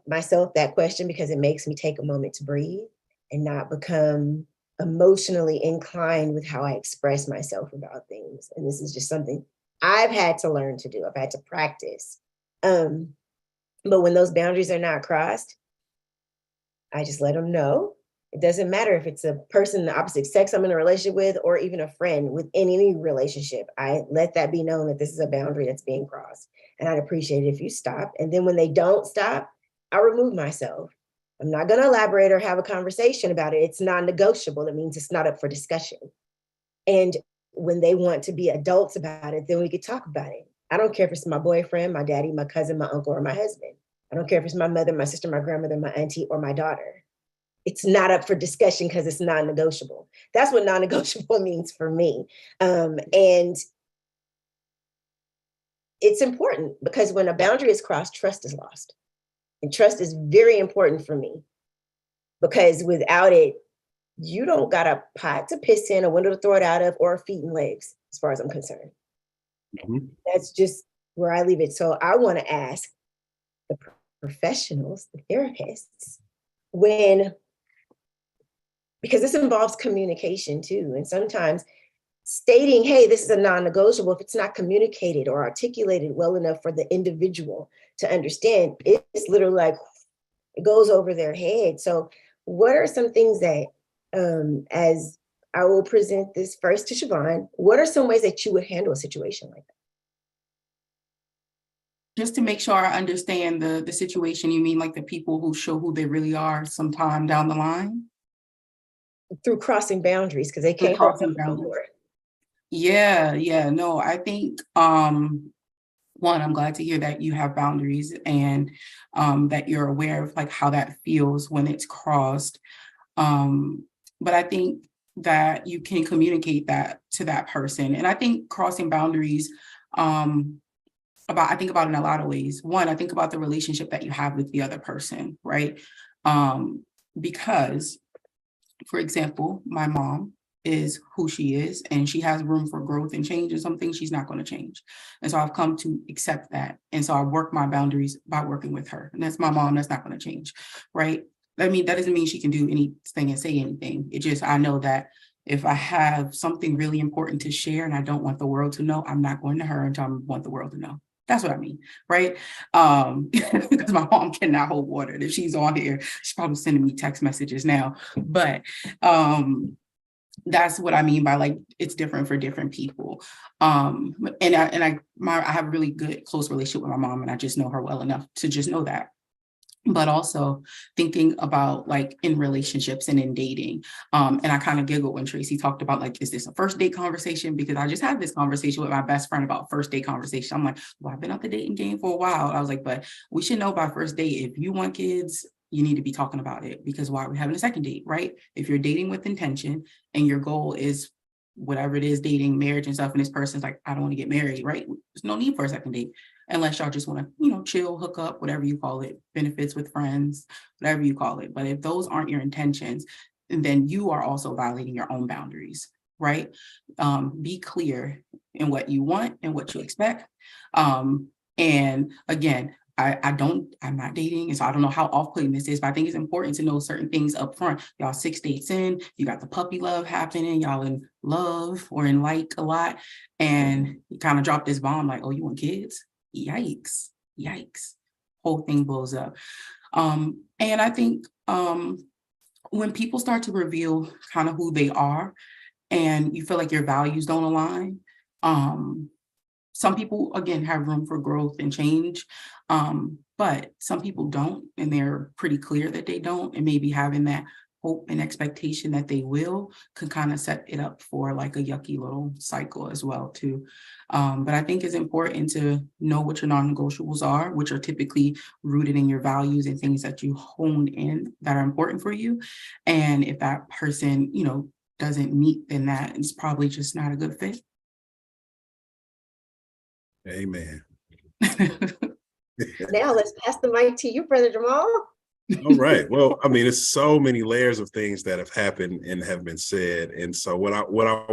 myself that question because it makes me take a moment to breathe and not become emotionally inclined with how I express myself about things. And this is just something I've had to learn to do. I've had to practice. But when those boundaries are not crossed, I just let them know. It doesn't matter if it's a person of the opposite sex I'm in a relationship with, or even a friend within any relationship. I let that be known that this is a boundary that's being crossed. And I'd appreciate it if you stop. And then when they don't stop, I remove myself. I'm not going to elaborate or have a conversation about it. It's non-negotiable. It means it's not up for discussion. And when they want to be adults about it, then we could talk about it. I don't care if it's my boyfriend, my daddy, my cousin, my uncle, or my husband. I don't care if it's my mother, my sister, my grandmother, my auntie, or my daughter. It's not up for discussion because it's non-negotiable. That's what non-negotiable means for me. And it's important because when a boundary is crossed, trust is lost. And trust is very important for me because without it, you don't got a pot to piss in, a window to throw it out of, or feet and legs, as far as I'm concerned. Mm-hmm. That's just where I leave it. So I want to ask the professionals, the therapists, because this involves communication too. And sometimes stating, hey, this is a non-negotiable, if it's not communicated or articulated well enough for the individual to understand, it's literally like, it goes over their head. So what are some things that, as I will present this first to Siobhan, what are some ways that you would handle a situation like that? Just to make sure I understand the situation, you mean like the people who show who they really are sometime down the line? Through crossing boundaries, because they can't hold them no more. Yeah, no, I think, one, I'm glad to hear that you have boundaries and that you're aware of like how that feels when it's crossed. But I think that you can communicate that to that person. And I think crossing boundaries, I think about it in a lot of ways. One, I think about the relationship that you have with the other person, right? Because, for example, my mom is who she is, and she has room for growth and change, and some things she's not going to change. And so I've come to accept that. And so I work my boundaries by working with her. And that's my mom, that's not going to change, right? I mean, that doesn't mean she can do anything and say anything. It just, I know that if I have something really important to share and I don't want the world to know, I'm not going to her until I want the world to know. That's what I mean, right? Because my mom cannot hold water. If she's on here, she's probably sending me text messages now. But that's what I mean by like, it's different for different people. And I have a really good, close relationship with my mom, and I just know her well enough to just know that. but also thinking about like in relationships and in dating. And I kind of giggled when Tracy talked about like, is this a first date conversation? Because I just had this conversation with my best friend about first date conversation. I'm like, well, I've been out the dating game for a while. I was like, but we should know by first date, if you want kids, you need to be talking about it, because why are we having a second date, right? If you're dating with intention and your goal is whatever it is, dating, marriage and stuff, and this person's like, I don't want to get married, right? There's no need for a second date unless y'all just want to, chill, hook up, whatever you call it, benefits with friends, whatever you call it. But if those aren't your intentions, then you are also violating your own boundaries, right? Be clear in what you want and what you expect. And again, I'm not dating, and so I don't know how off-putting this is, but I think it's important to know certain things up front. Y'all 6 dates in, you got the puppy love happening, y'all in love or in like a lot, and you kind of drop this bomb like, oh, you want kids? Yikes, whole thing blows up. And I think when people start to reveal kind of who they are and you feel like your values don't align, some people, again, have room for growth and change, but some people don't, and they're pretty clear that they don't, and maybe having that hope and expectation that they will can kind of set it up for like a yucky little cycle as well too. But I think it's important to know what your non-negotiables are, which are typically rooted in your values and things that you honed in that are important for you. And if that person, doesn't meet, then that is probably just not a good fit. Amen. Now let's pass the mic to you, Brother Jamal. All right. Well, I mean, it's so many layers of things that have happened and have been said. And so what I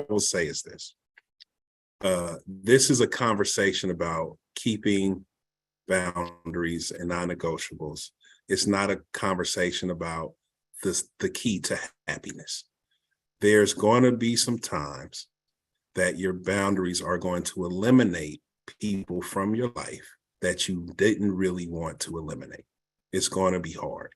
will say is this. This is a conversation about keeping boundaries and non-negotiables. It's not a conversation about the key to happiness. There's going to be some times that your boundaries are going to eliminate people from your life that you didn't really want to eliminate. It's going to be hard.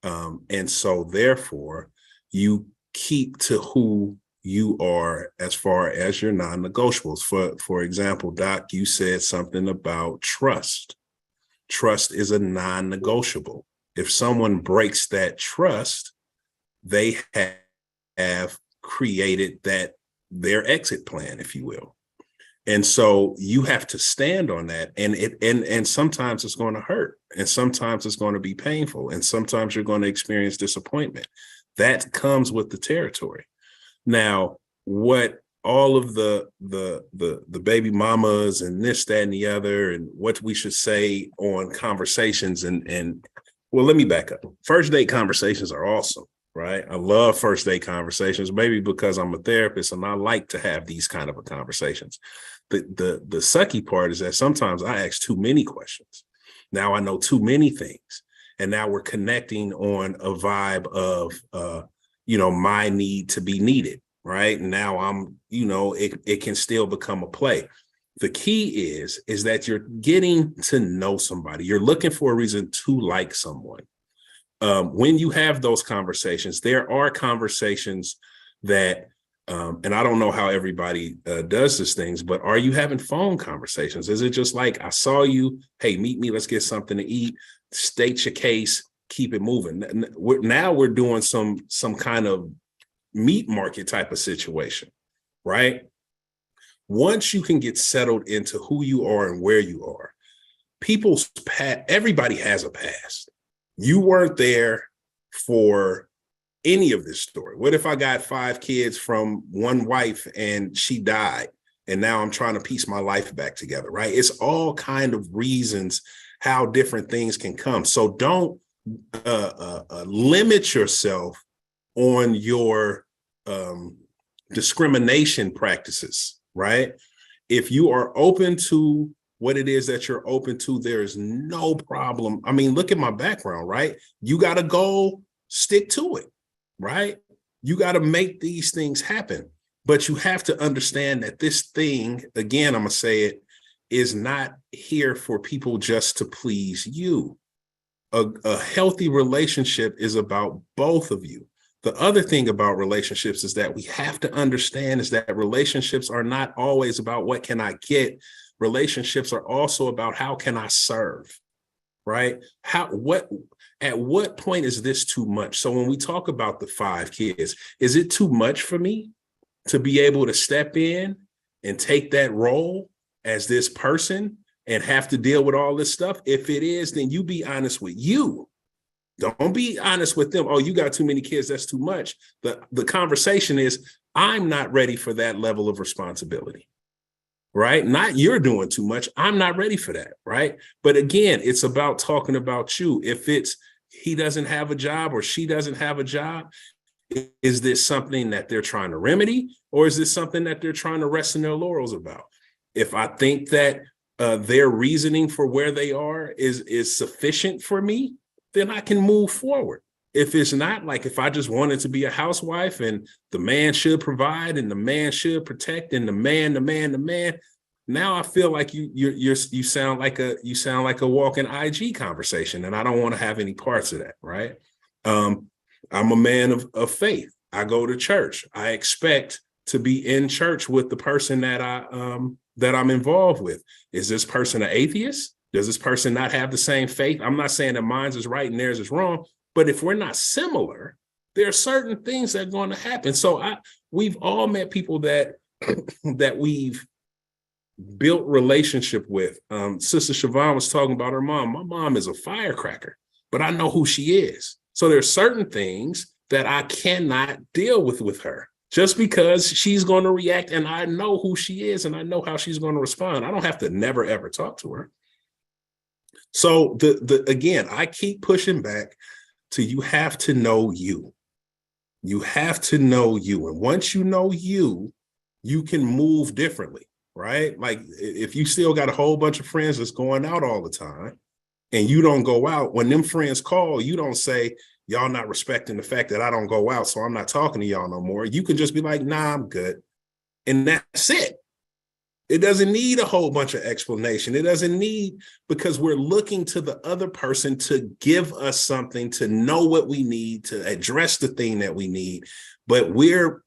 And so therefore, you keep to who you are as far as your non-negotiables. For example, Doc, you said something about trust. Trust is a non-negotiable. If someone breaks that trust, they have created their exit plan, if you will. And so you have to stand on that. And sometimes it's going to hurt. And sometimes it's going to be painful. And sometimes you're going to experience disappointment. That comes with the territory. Now, what all of the baby mamas and this, that, and the other, and what we should say on conversations and well, let me back up. First date conversations are awesome. Right. I love first date conversations, maybe because I'm a therapist and I like to have these kind of conversations. The sucky part is that sometimes I ask too many questions. Now I know too many things. And now we're connecting on a vibe of, my need to be needed. Right. And now I'm, it can still become a play. The key is that you're getting to know somebody. You're looking for a reason to like someone. When you have those conversations, there are conversations that, and I don't know how everybody does these things, but are you having phone conversations? Is it just like, I saw you, hey, meet me, let's get something to eat, state your case, keep it moving. Now we're doing some kind of meat market type of situation, right? Once you can get settled into who you are and where you are, everybody has a past. You weren't there for any of this story. What if I got 5 kids from one wife and she died and now I'm trying to piece my life back together, right? It's all kind of reasons how different things can come. So don't limit yourself on your discrimination practices, right? If you are open to what it is that you're open to, there is no problem. I mean, look at my background, right? You got a goal, stick to it, right? You got to make these things happen. But you have to understand that this thing, again, I'm going to say it, is not here for people just to please you. A healthy relationship is about both of you. The other thing about relationships is that we have to understand is that relationships are not always about what can I get. Relationships are also about how can I serve, right? At what point is this too much? So when we talk about the 5 kids, is it too much for me to be able to step in and take that role as this person and have to deal with all this stuff? If it is, then you be honest with you. Don't be honest with them. Oh, you got too many kids. That's too much. The conversation is, I'm not ready for that level of responsibility, right? Not you're doing too much. I'm not ready for that, right? But again, it's about talking about you. If it's he doesn't have a job or she doesn't have a job, is this something that they're trying to remedy, or is this something that they're trying to rest in their laurels about? If I think that their reasoning for where they are is sufficient for me, then I can move forward. If it's not, like if I just wanted to be a housewife and the man should provide and the man should protect and the man, now I feel like you sound like a walking IG conversation, and I don't want to have any parts of that, right? I'm a man of faith. I go to church. I expect to be in church with the person that I'm involved with. Is this person an atheist? Does this person not have the same faith? I'm not saying that mine's is right and theirs is wrong, but if we're not similar, there are certain things that are going to happen. So we've all met people that we've built relationship with. Sister Siobhan was talking about her mom. My mom is a firecracker, but I know who she is. So there are certain things that I cannot deal with her just because she's going to react, and I know who she is and I know how she's going to respond. I don't have to never, ever talk to her. So again, I keep pushing back to you have to know you. You have to know you. And once you know you, you can move differently, right? Like if you still got a whole bunch of friends that's going out all the time and you don't go out, when them friends call, you don't say, y'all not respecting the fact that I don't go out, so I'm not talking to y'all no more. You can just be like, nah, I'm good. And that's it. It doesn't need a whole bunch of explanation. It doesn't need, because we're looking to the other person to give us something, to know what we need, to address the thing that we need. But we're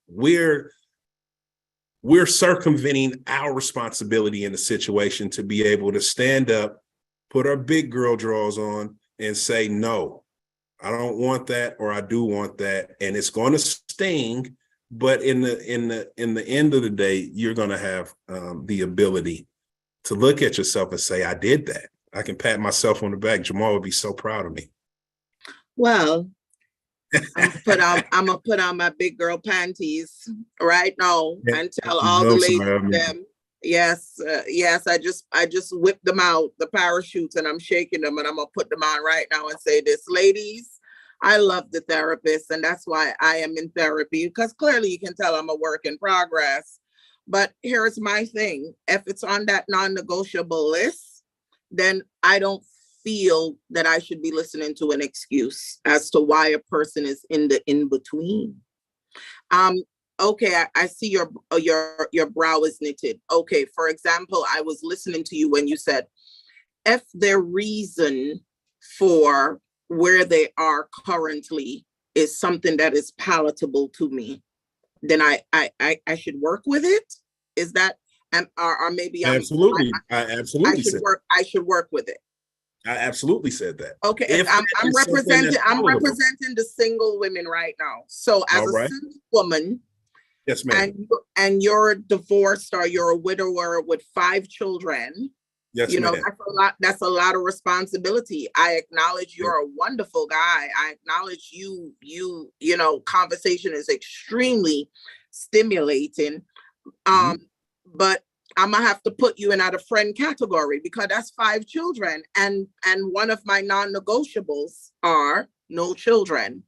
circumventing our responsibility in the situation to be able to stand up, put our big girl drawers on and say, no, I don't want that, or I do want that. And it's going to sting. But in the end of the day, you're going to have the ability to look at yourself and say, I did that. I can pat myself on the back. Jamal would be so proud of me. Well, I'm gonna put on my big girl panties right now and tell all the ladies them. Yes, I just whipped them out, the parachutes, and I'm shaking them, and I'm gonna put them on right now and say this, ladies. I love the therapist, and that's why I am in therapy, because clearly you can tell I'm a work in progress. But here's my thing. If it's on that non-negotiable list, then I don't feel that I should be listening to an excuse as to why a person is in the in-between. Okay, I see your brow is knitted. Okay, for example, I was listening to you when you said, if their reason for where they are currently is something that is palatable to me, then I should work with it. Is that, or maybe absolutely? I should work with it. I absolutely said that. Okay, I'm representing the single women right now. So as a single woman, yes, ma'am, and you're divorced or you're a widower with 5 children. Yes, you know, that's a lot of responsibility. I acknowledge you're a wonderful guy. I acknowledge you know, conversation is extremely stimulating. But I'm gonna have to put you in a friend category, because that's 5 children. And one of my non-negotiables are no children.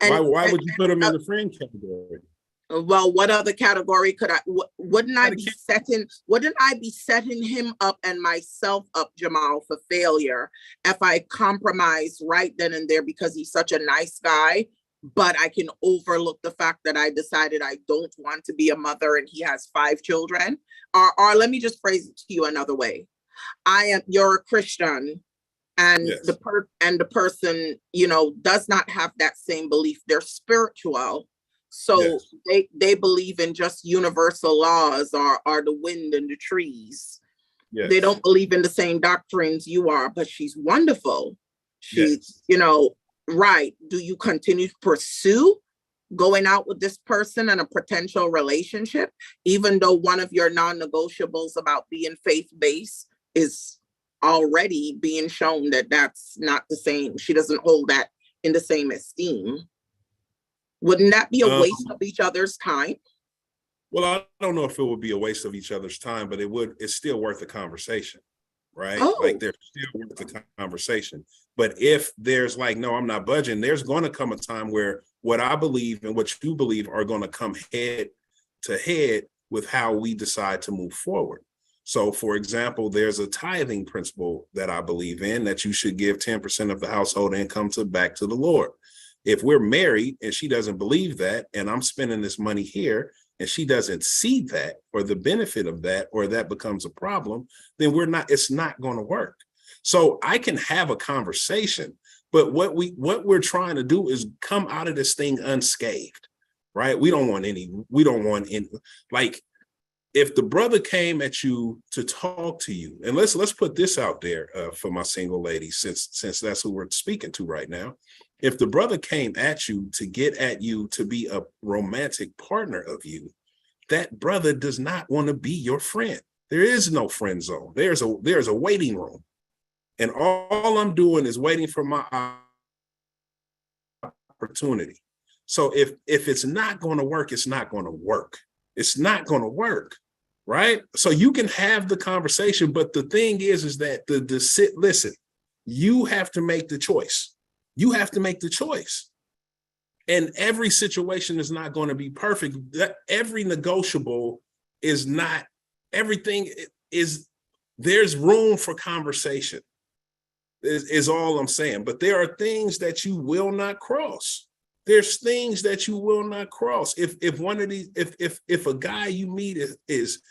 And why would you put them in the friend category? Well, what other category could wouldn't I be setting him up and myself up, Jamal, for failure if I compromise right then and there because he's such a nice guy, but I can overlook the fact that I decided I don't want to be a mother and he has 5 children? Or let me just phrase it to you another way. You're a Christian, and yes, the person, you know, does not have that same belief. They're spiritual. So yes, they believe in just universal laws or the wind and the trees. Yes. They don't believe in the same doctrines you are, but she's wonderful. She, right. Do you continue to pursue going out with this person in a potential relationship, even though one of your non-negotiables about being faith-based is already being shown that that's not the same? She doesn't hold that in the same esteem. Wouldn't that be a waste of each other's time? Well, I don't know if it would be a waste of each other's time, but it's still worth the conversation, right? Oh. Like they're still worth the conversation. But if there's like, no, I'm not budging, there's going to come a time where what I believe and what you believe are going to come head to head with how we decide to move forward. So, for example, there's a tithing principle that I believe in, that you should give 10% of the household income back to the Lord. If we're married and she doesn't believe that, and I'm spending this money here, and she doesn't see that or the benefit of that, or that becomes a problem, then it's not going to work. So I can have a conversation, but what we're trying to do is come out of this thing unscathed, right? We don't want any, like, if the brother came at you to talk to you, and let's put this out there for my single ladies, since that's who we're speaking to right now. If the brother came at you to get at you to be a romantic partner of you, that brother does not want to be your friend. There is no friend zone. There's a waiting room. And all I'm doing is waiting for my opportunity. So if it's not going to work, it's not going to work. It's not going to work, right? So you can have the conversation, but the thing is that listen, you have to make the choice. You have to make the choice. And every situation is not going to be perfect. Every negotiable is not, everything is, there's room for conversation, is all I'm saying. But there are things that you will not cross. There's things that you will not cross. If one of these, if a guy you meet is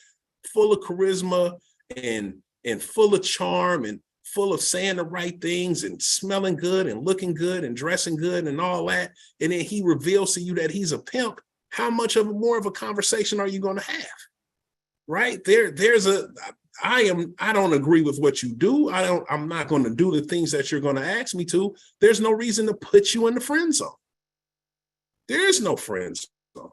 full of charisma and full of charm and full of saying the right things and smelling good and looking good and dressing good and all that, and then he reveals to you that he's a pimp, how much of more of a conversation are you going to have? Right? I don't agree with what you do. I'm not going to do the things that you're going to ask me to. There's no reason to put you in the friend zone. There is no friend zone.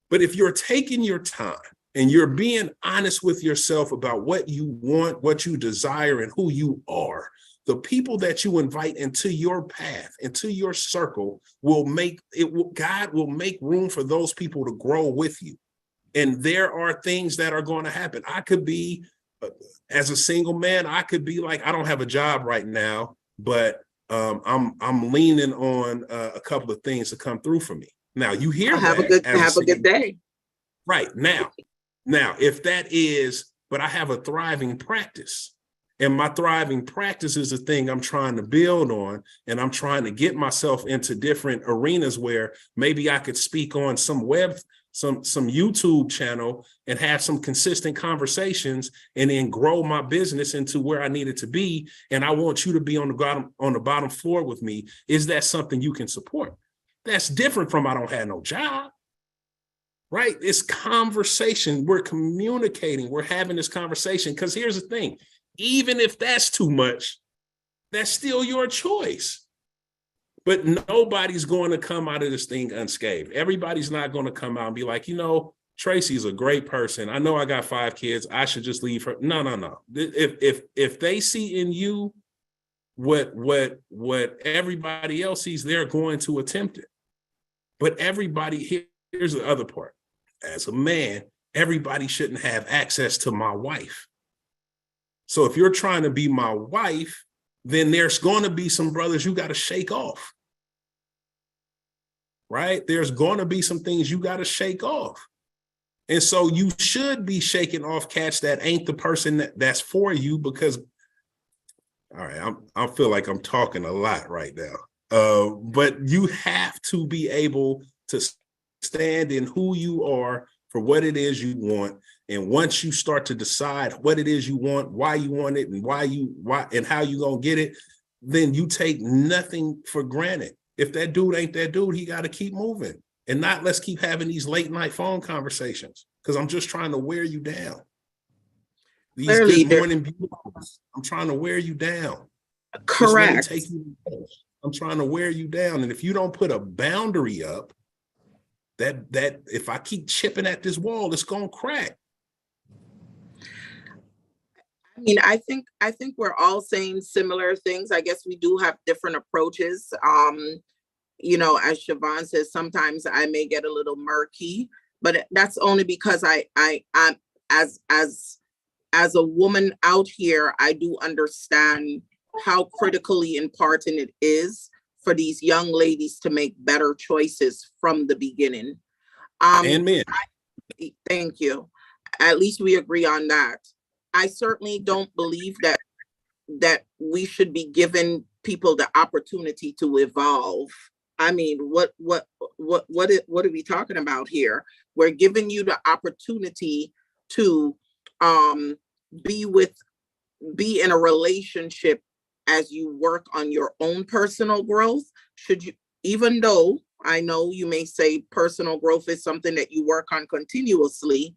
But if you're taking your time and you're being honest with yourself about what you want, what you desire, and who you are, the people that you invite into your path, into your circle, God will make room for those people to grow with you. And there are things that are going to happen. I could be, as a single man, I could be like, I don't have a job right now, but I'm leaning on a couple of things to come through for me. Now you hear have a good day. Right now, if that is, but I have a thriving practice, and my thriving practice is the thing I'm trying to build on, and I'm trying to get myself into different arenas where maybe I could speak on some YouTube channel and have some consistent conversations, and then grow my business into where I need it to be. And I want you to be on the bottom floor with me. Is that something you can support? That's different from I don't have no job. Right? It's conversation. We're communicating. We're having this conversation. Because here's the thing, even if that's too much, that's still your choice. But nobody's going to come out of this thing unscathed. Everybody's not going to come out and be like, Tracy's a great person. I know I got 5 kids. I should just leave her. No. If they see in you what everybody else sees, they're going to attempt it. But here's the other part. As a man, everybody shouldn't have access to my wife. So if you're trying to be my wife, then there's going to be some brothers you got to shake off. Right? There's going to be some things you got to shake off. And so you should be shaking off cats that ain't the person that's for you, because, all right, I feel like I'm talking a lot right now. But you have to be able to stand in who you are for what it is you want. And once you start to decide what it is you want, why you want it, and why and how you gonna get it, then you take nothing for granted. If that dude ain't that dude, he got to keep moving, and not let's keep having these late night phone conversations, because I'm just trying to wear you down. These good morning beauties, I'm trying to wear you down. Correct. Take you, I'm trying to wear you down. And if you don't put a boundary up, that if I keep chipping at this wall, it's gonna crack. I mean, I think we're all saying similar things. I guess we do have different approaches. You know, as Siobhan says, sometimes I may get a little murky, but that's only because I'm as a woman out here, I do understand how critically important it is for these young ladies to make better choices from the beginning. And men. Thank you. At least we agree on that. I certainly don't believe that we should be giving people the opportunity to evolve. I mean, what are we talking about here? We're giving you the opportunity to be in a relationship as you work on your own personal growth. Should you, even though I know you may say personal growth is something that you work on continuously,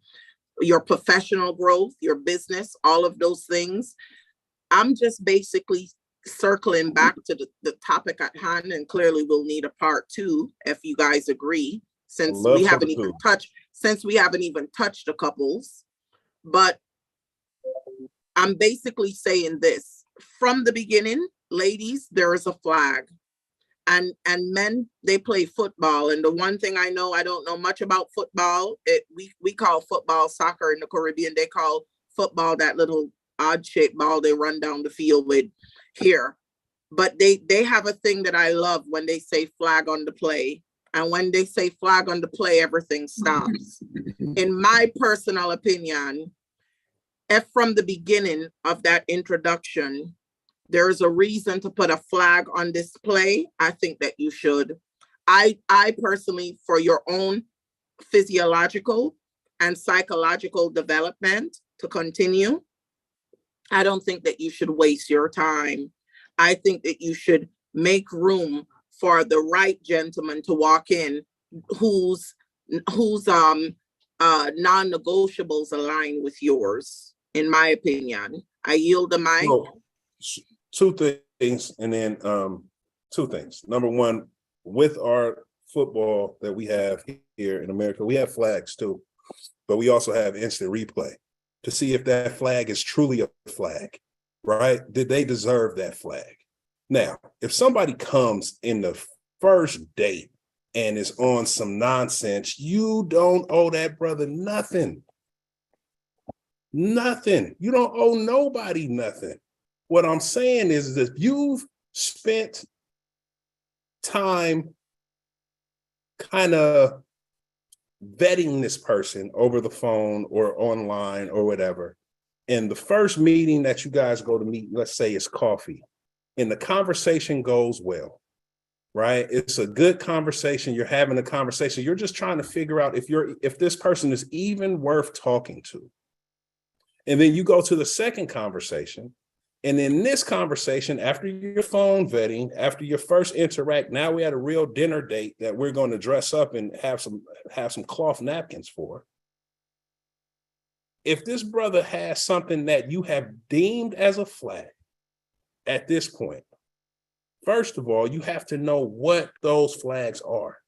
your professional growth, your business, all of those things. I'm just basically circling back to the topic at hand, and clearly we'll need a part 2 if you guys agree, since we haven't even touched the couples. But I'm basically saying this: from the beginning, ladies, there is a flag. And men, they play football. And the one thing I know, I don't know much about football. We call football soccer in the Caribbean. They call football that little odd shaped ball they run down the field with here. But they have a thing that I love when they say flag on the play. And when they say flag on the play, everything stops. In my personal opinion, if from the beginning of that introduction, there is a reason to put a flag on display, I think that you should. I personally, for your own physiological and psychological development to continue, I don't think that you should waste your time. I think that you should make room for the right gentleman to walk in whose non-negotiables align with yours, in my opinion. I yield the mic. Well, 2 things, and then 2 things. Number one, with our football that we have here in America, we have flags too, but we also have instant replay to see if that flag is truly a flag, right? Did they deserve that flag? Now, if somebody comes in the first date and is on some nonsense, you don't owe that brother nothing. Nothing. You don't owe nobody nothing. What I'm saying is that you've spent time kind of vetting this person over the phone or online or whatever. And the first meeting that you guys go to meet, let's say it's coffee, and the conversation goes well, right? It's a good conversation. You're having a conversation. You're just trying to figure out if this person is even worth talking to. And then you go to the second conversation. And in this conversation, after your phone vetting, after your first interact, now we had a real dinner date that we're going to dress up and have some cloth napkins for. If this brother has something that you have deemed as a flag at this point, first of all, you have to know what those flags are,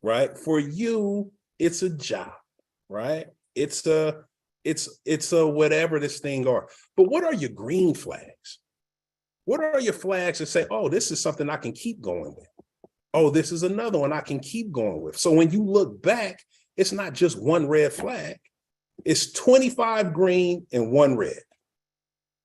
right? For you, it's a job, right? It's a whatever this thing are. But what are your green flags? What are your flags that say, oh, this is something I can keep going with? Oh, this is another one I can keep going with. So when you look back, it's not just one red flag. It's 25 green and 1 red,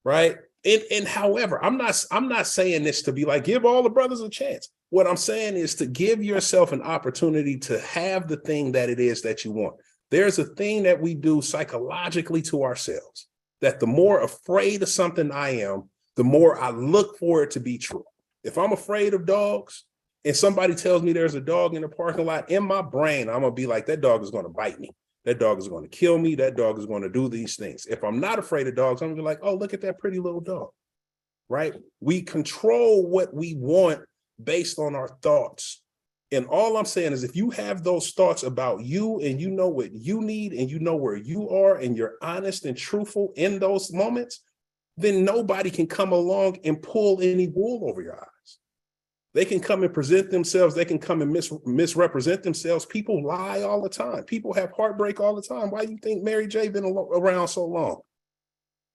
right? And however, I'm not saying this to be like, give all the brothers a chance. What I'm saying is to give yourself an opportunity to have the thing that it is that you want. There's a thing that we do psychologically to ourselves, that the more afraid of something I am, the more I look for it to be true. If I'm afraid of dogs and somebody tells me there's a dog in the parking lot, in my brain, I'm going to be like, that dog is going to bite me. That dog is going to kill me. That dog is going to do these things. If I'm not afraid of dogs, I'm going to be like, oh, look at that pretty little dog, right? We control what we want based on our thoughts. And all I'm saying is if you have those thoughts about you and you know what you need and you know where you are and you're honest and truthful in those moments, then nobody can come along and pull any wool over your eyes. They can come and present themselves. They can come and misrepresent themselves. People lie all the time. People have heartbreak all the time. Why do you think Mary J been around so long?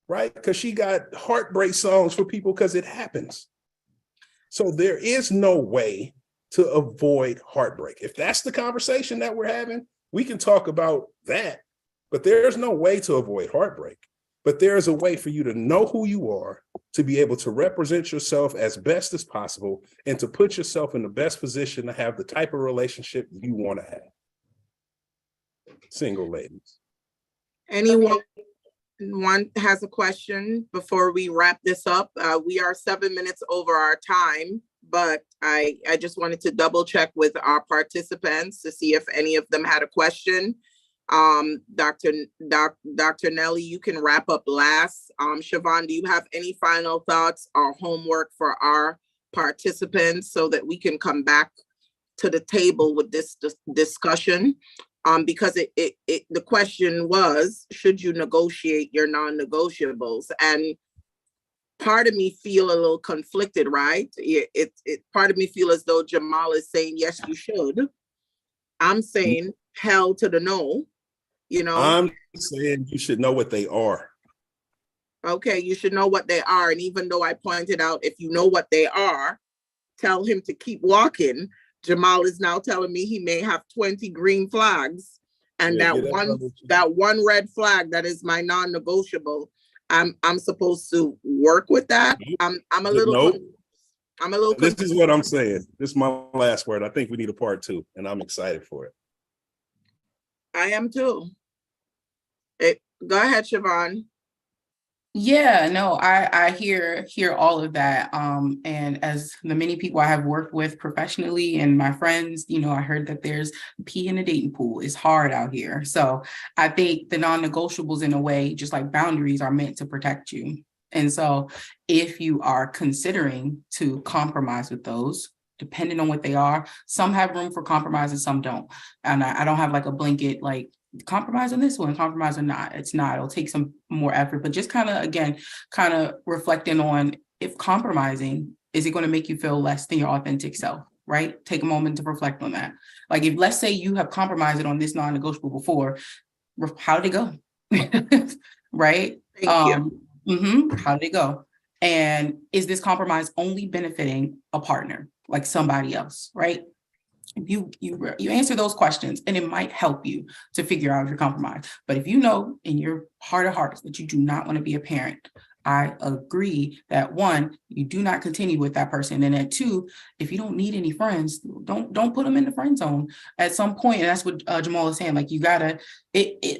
Right? Because she got heartbreak songs for people because it happens. So there is no way to avoid heartbreak. If that's the conversation that we're having, we can talk about that, but there's no way to avoid heartbreak. But there is a way for you to know who you are, to be able to represent yourself as best as possible, and to put yourself in the best position to have the type of relationship you want to have. Single ladies. Anyone has a question before we wrap this up? We are 7 minutes over our time, but I just wanted to double check with our participants to see if any of them had a question. Dr. Nelly, you can wrap up last. Siobhan, do you have any final thoughts or homework for our participants so that we can come back to the table with this discussion? Because the question was, should you negotiate your non-negotiables? And part of me feel a little conflicted, right? Part of me feel as though Jamal is saying, yes, you should. I'm saying hell to the no, you know? I'm saying you should know what they are. Okay, you should know what they are. And even though I pointed out, if you know what they are, tell him to keep walking. Jamal is now telling me he may have 20 green flags. And that one red flag, that is my non-negotiable. I'm supposed to work with that. I'm a little This is what I'm saying. This is my last word. I think we need a part 2, and I'm excited for it. I am too. Go ahead, Siobhan. Yeah, no, I hear all of that. And as the many people I have worked with professionally and my friends, you know, I heard that there's pee in the dating pool. It's hard out here. So I think the non-negotiables, in a way, just like boundaries, are meant to protect you. And so if you are considering to compromise with those, depending on what they are, some have room for compromise and some don't. And I don't have like a blanket, like, compromise on this one, compromise or not. It's not. It'll take some more effort, but just kind of reflecting on, if compromising, is it going to make you feel less than your authentic self, right? Take a moment to reflect on that. Like, if, let's say, you have compromised on this non-negotiable before, how did it go? Right? Thank you. How did it go? And is this compromise only benefiting a partner, like somebody else, right? You answer those questions, and it might help you to figure out your compromise. But if you know in your heart of hearts that you do not want to be a parent, I agree that 1, you do not continue with that person, and that 2, if you don't need any friends, don't put them in the friend zone at some point. And that's what Jamal is saying. Like, you gotta,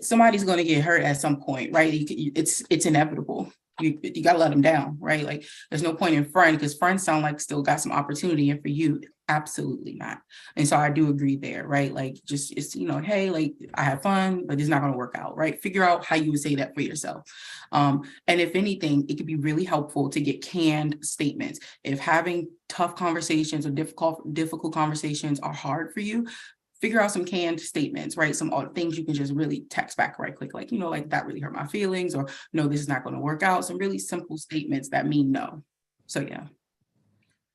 somebody's going to get hurt at some point, right? It's inevitable. You got to let them down, right? Like, there's no point in friend, because friends sound like still got some opportunity, and for you, absolutely not. And so I do agree there, right? Like, just, it's, you know, hey, like, I had fun, but it's not going to work out, right? Figure out how you would say that for yourself. And if anything, it could be really helpful to get canned statements. If having tough conversations or difficult conversations are hard for you, figure out some canned statements, right? Some things you can just really text back right quick, like, you know, like, that really hurt my feelings, or no, this is not going to work out. Some really simple statements that mean no. So, yeah.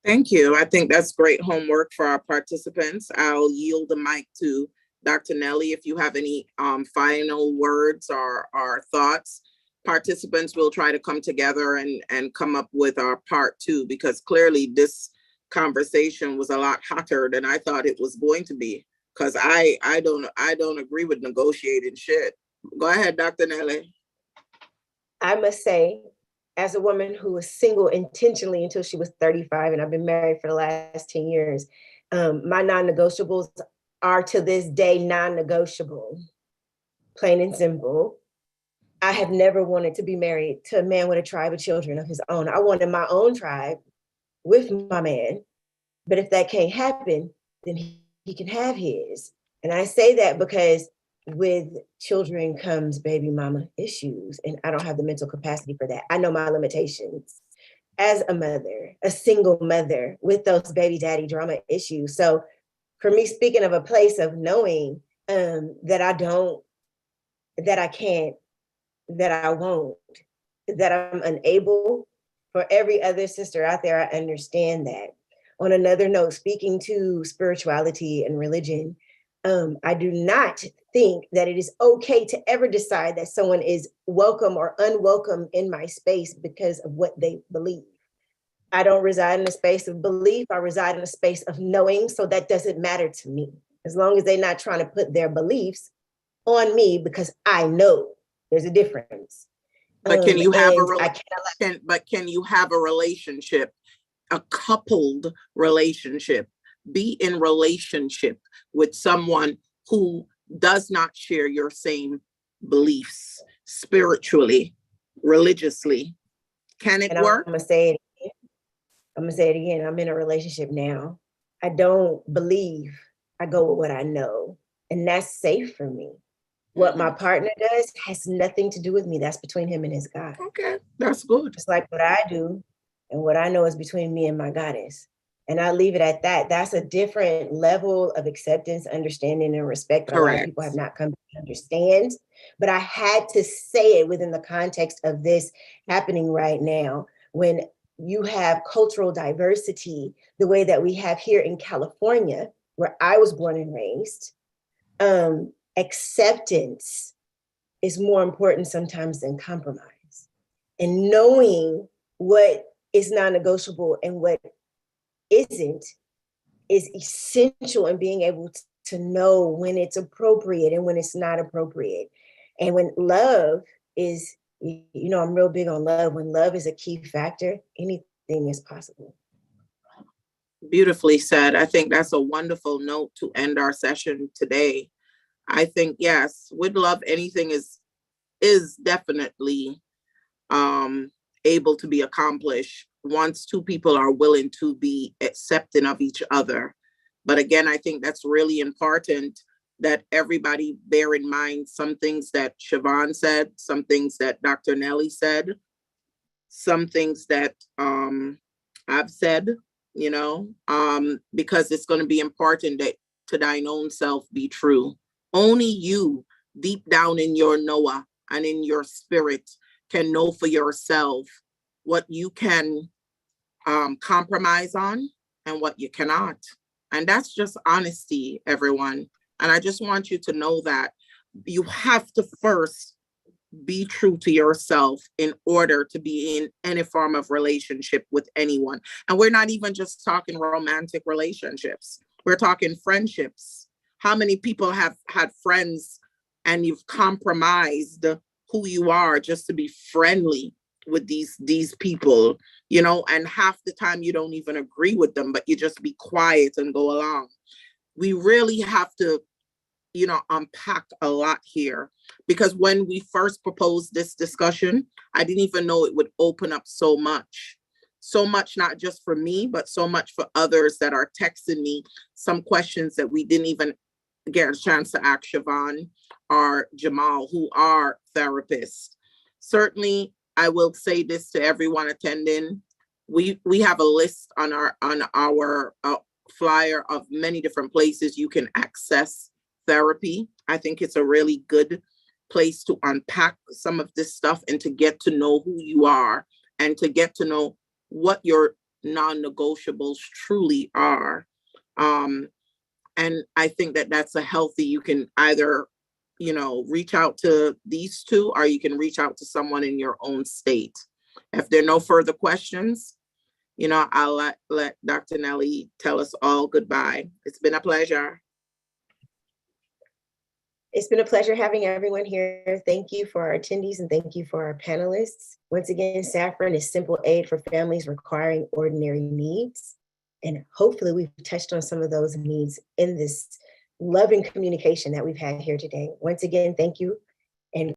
Thank you. I think that's great homework for our participants. I'll yield the mic to Dr. Nelly if you have any final words or thoughts. Participants will try to come together and come up with our part 2, because clearly this conversation was a lot hotter than I thought it was going to be, because I don't agree with negotiating shit. Go ahead, Dr. Nelly. I must say, as a woman who was single intentionally until she was 35, and I've been married for the last 10 years, my non-negotiables are to this day non-negotiable, plain and simple. I have never wanted to be married to a man with a tribe of children of his own. I wanted my own tribe with my man, but if that can't happen, then he can have his. And I say that because with children comes baby mama issues, and I don't have the mental capacity for that. I know my limitations as a mother, a single mother with those baby daddy drama issues. So for me, speaking of a place of knowing that I don't, that I can't, that I won't, that I'm unable. For every other sister out there, I understand that. On another note, speaking to spirituality and religion, I do not think that it is okay to ever decide that someone is welcome or unwelcome in my space because of what they believe. I don't reside in a space of belief. I reside in a space of knowing. So that doesn't matter to me. As long as they're not trying to put their beliefs on me, because I know there's a difference. But can you have can you have a relationship, a coupled relationship, be in relationship with someone who does not share your same beliefs spiritually, religiously? Can it work? I'm gonna say it again. I'm in a relationship now. I don't believe. I go with what I know, and that's safe for me. What my partner does has nothing to do with me. That's between him and his God. Okay, that's good. Just like what I do and what I know is between me and my goddess. And I leave it at that. That's a different level of acceptance, understanding, and respect that a lot of people have not come to understand. But I had to say it within the context of this happening right now, when you have cultural diversity, the way that we have here in California, where I was born and raised. Acceptance is more important sometimes than compromise. And knowing what is non-negotiable and what isn't is essential in being able to know when it's appropriate and when it's not appropriate. And when love is, I'm real big on love. When love is a key factor, anything is possible. Beautifully said. I think that's a wonderful note to end our session today. I think, yes, with love, anything is definitely able to be accomplished once two people are willing to be accepting of each other. But again, I think that's really important that everybody bear in mind some things that Siobhan said, some things that Dr. Nelly said, some things that I've said, because it's going to be important that to thine own self be true. Only you, deep down in your Noah and in your spirit, can know for yourself what you can compromise on and what you cannot. And that's just honesty, everyone. And I just want you to know that you have to first be true to yourself in order to be in any form of relationship with anyone. And we're not even just talking romantic relationships. We're talking friendships. How many people have had friends and you've compromised who you are just to be friendly with these people, and half the time you don't even agree with them, but you just be quiet and go along. We really have to, unpack a lot here, because when we first proposed this discussion, I didn't even know it would open up so much, not just for me, but so much for others that are texting me some questions that we didn't even get a chance to ask Siobhan or Jamal, who are therapists. Certainly, I will say this to everyone attending. We have a list on our flyer of many different places you can access therapy. I think it's a really good place to unpack some of this stuff and to get to know who you are and to get to know what your non-negotiables truly are. And I think that that's a healthy, you can either, reach out to these two, or you can reach out to someone in your own state. If there are no further questions, I'll let Dr. Nelly tell us all goodbye. It's been a pleasure. It's been a pleasure having everyone here. Thank you for our attendees and thank you for our panelists. Once again, Saffron is simple aid for families requiring ordinary needs. And hopefully we've touched on some of those needs in this loving communication that we've had here today. Once again, thank you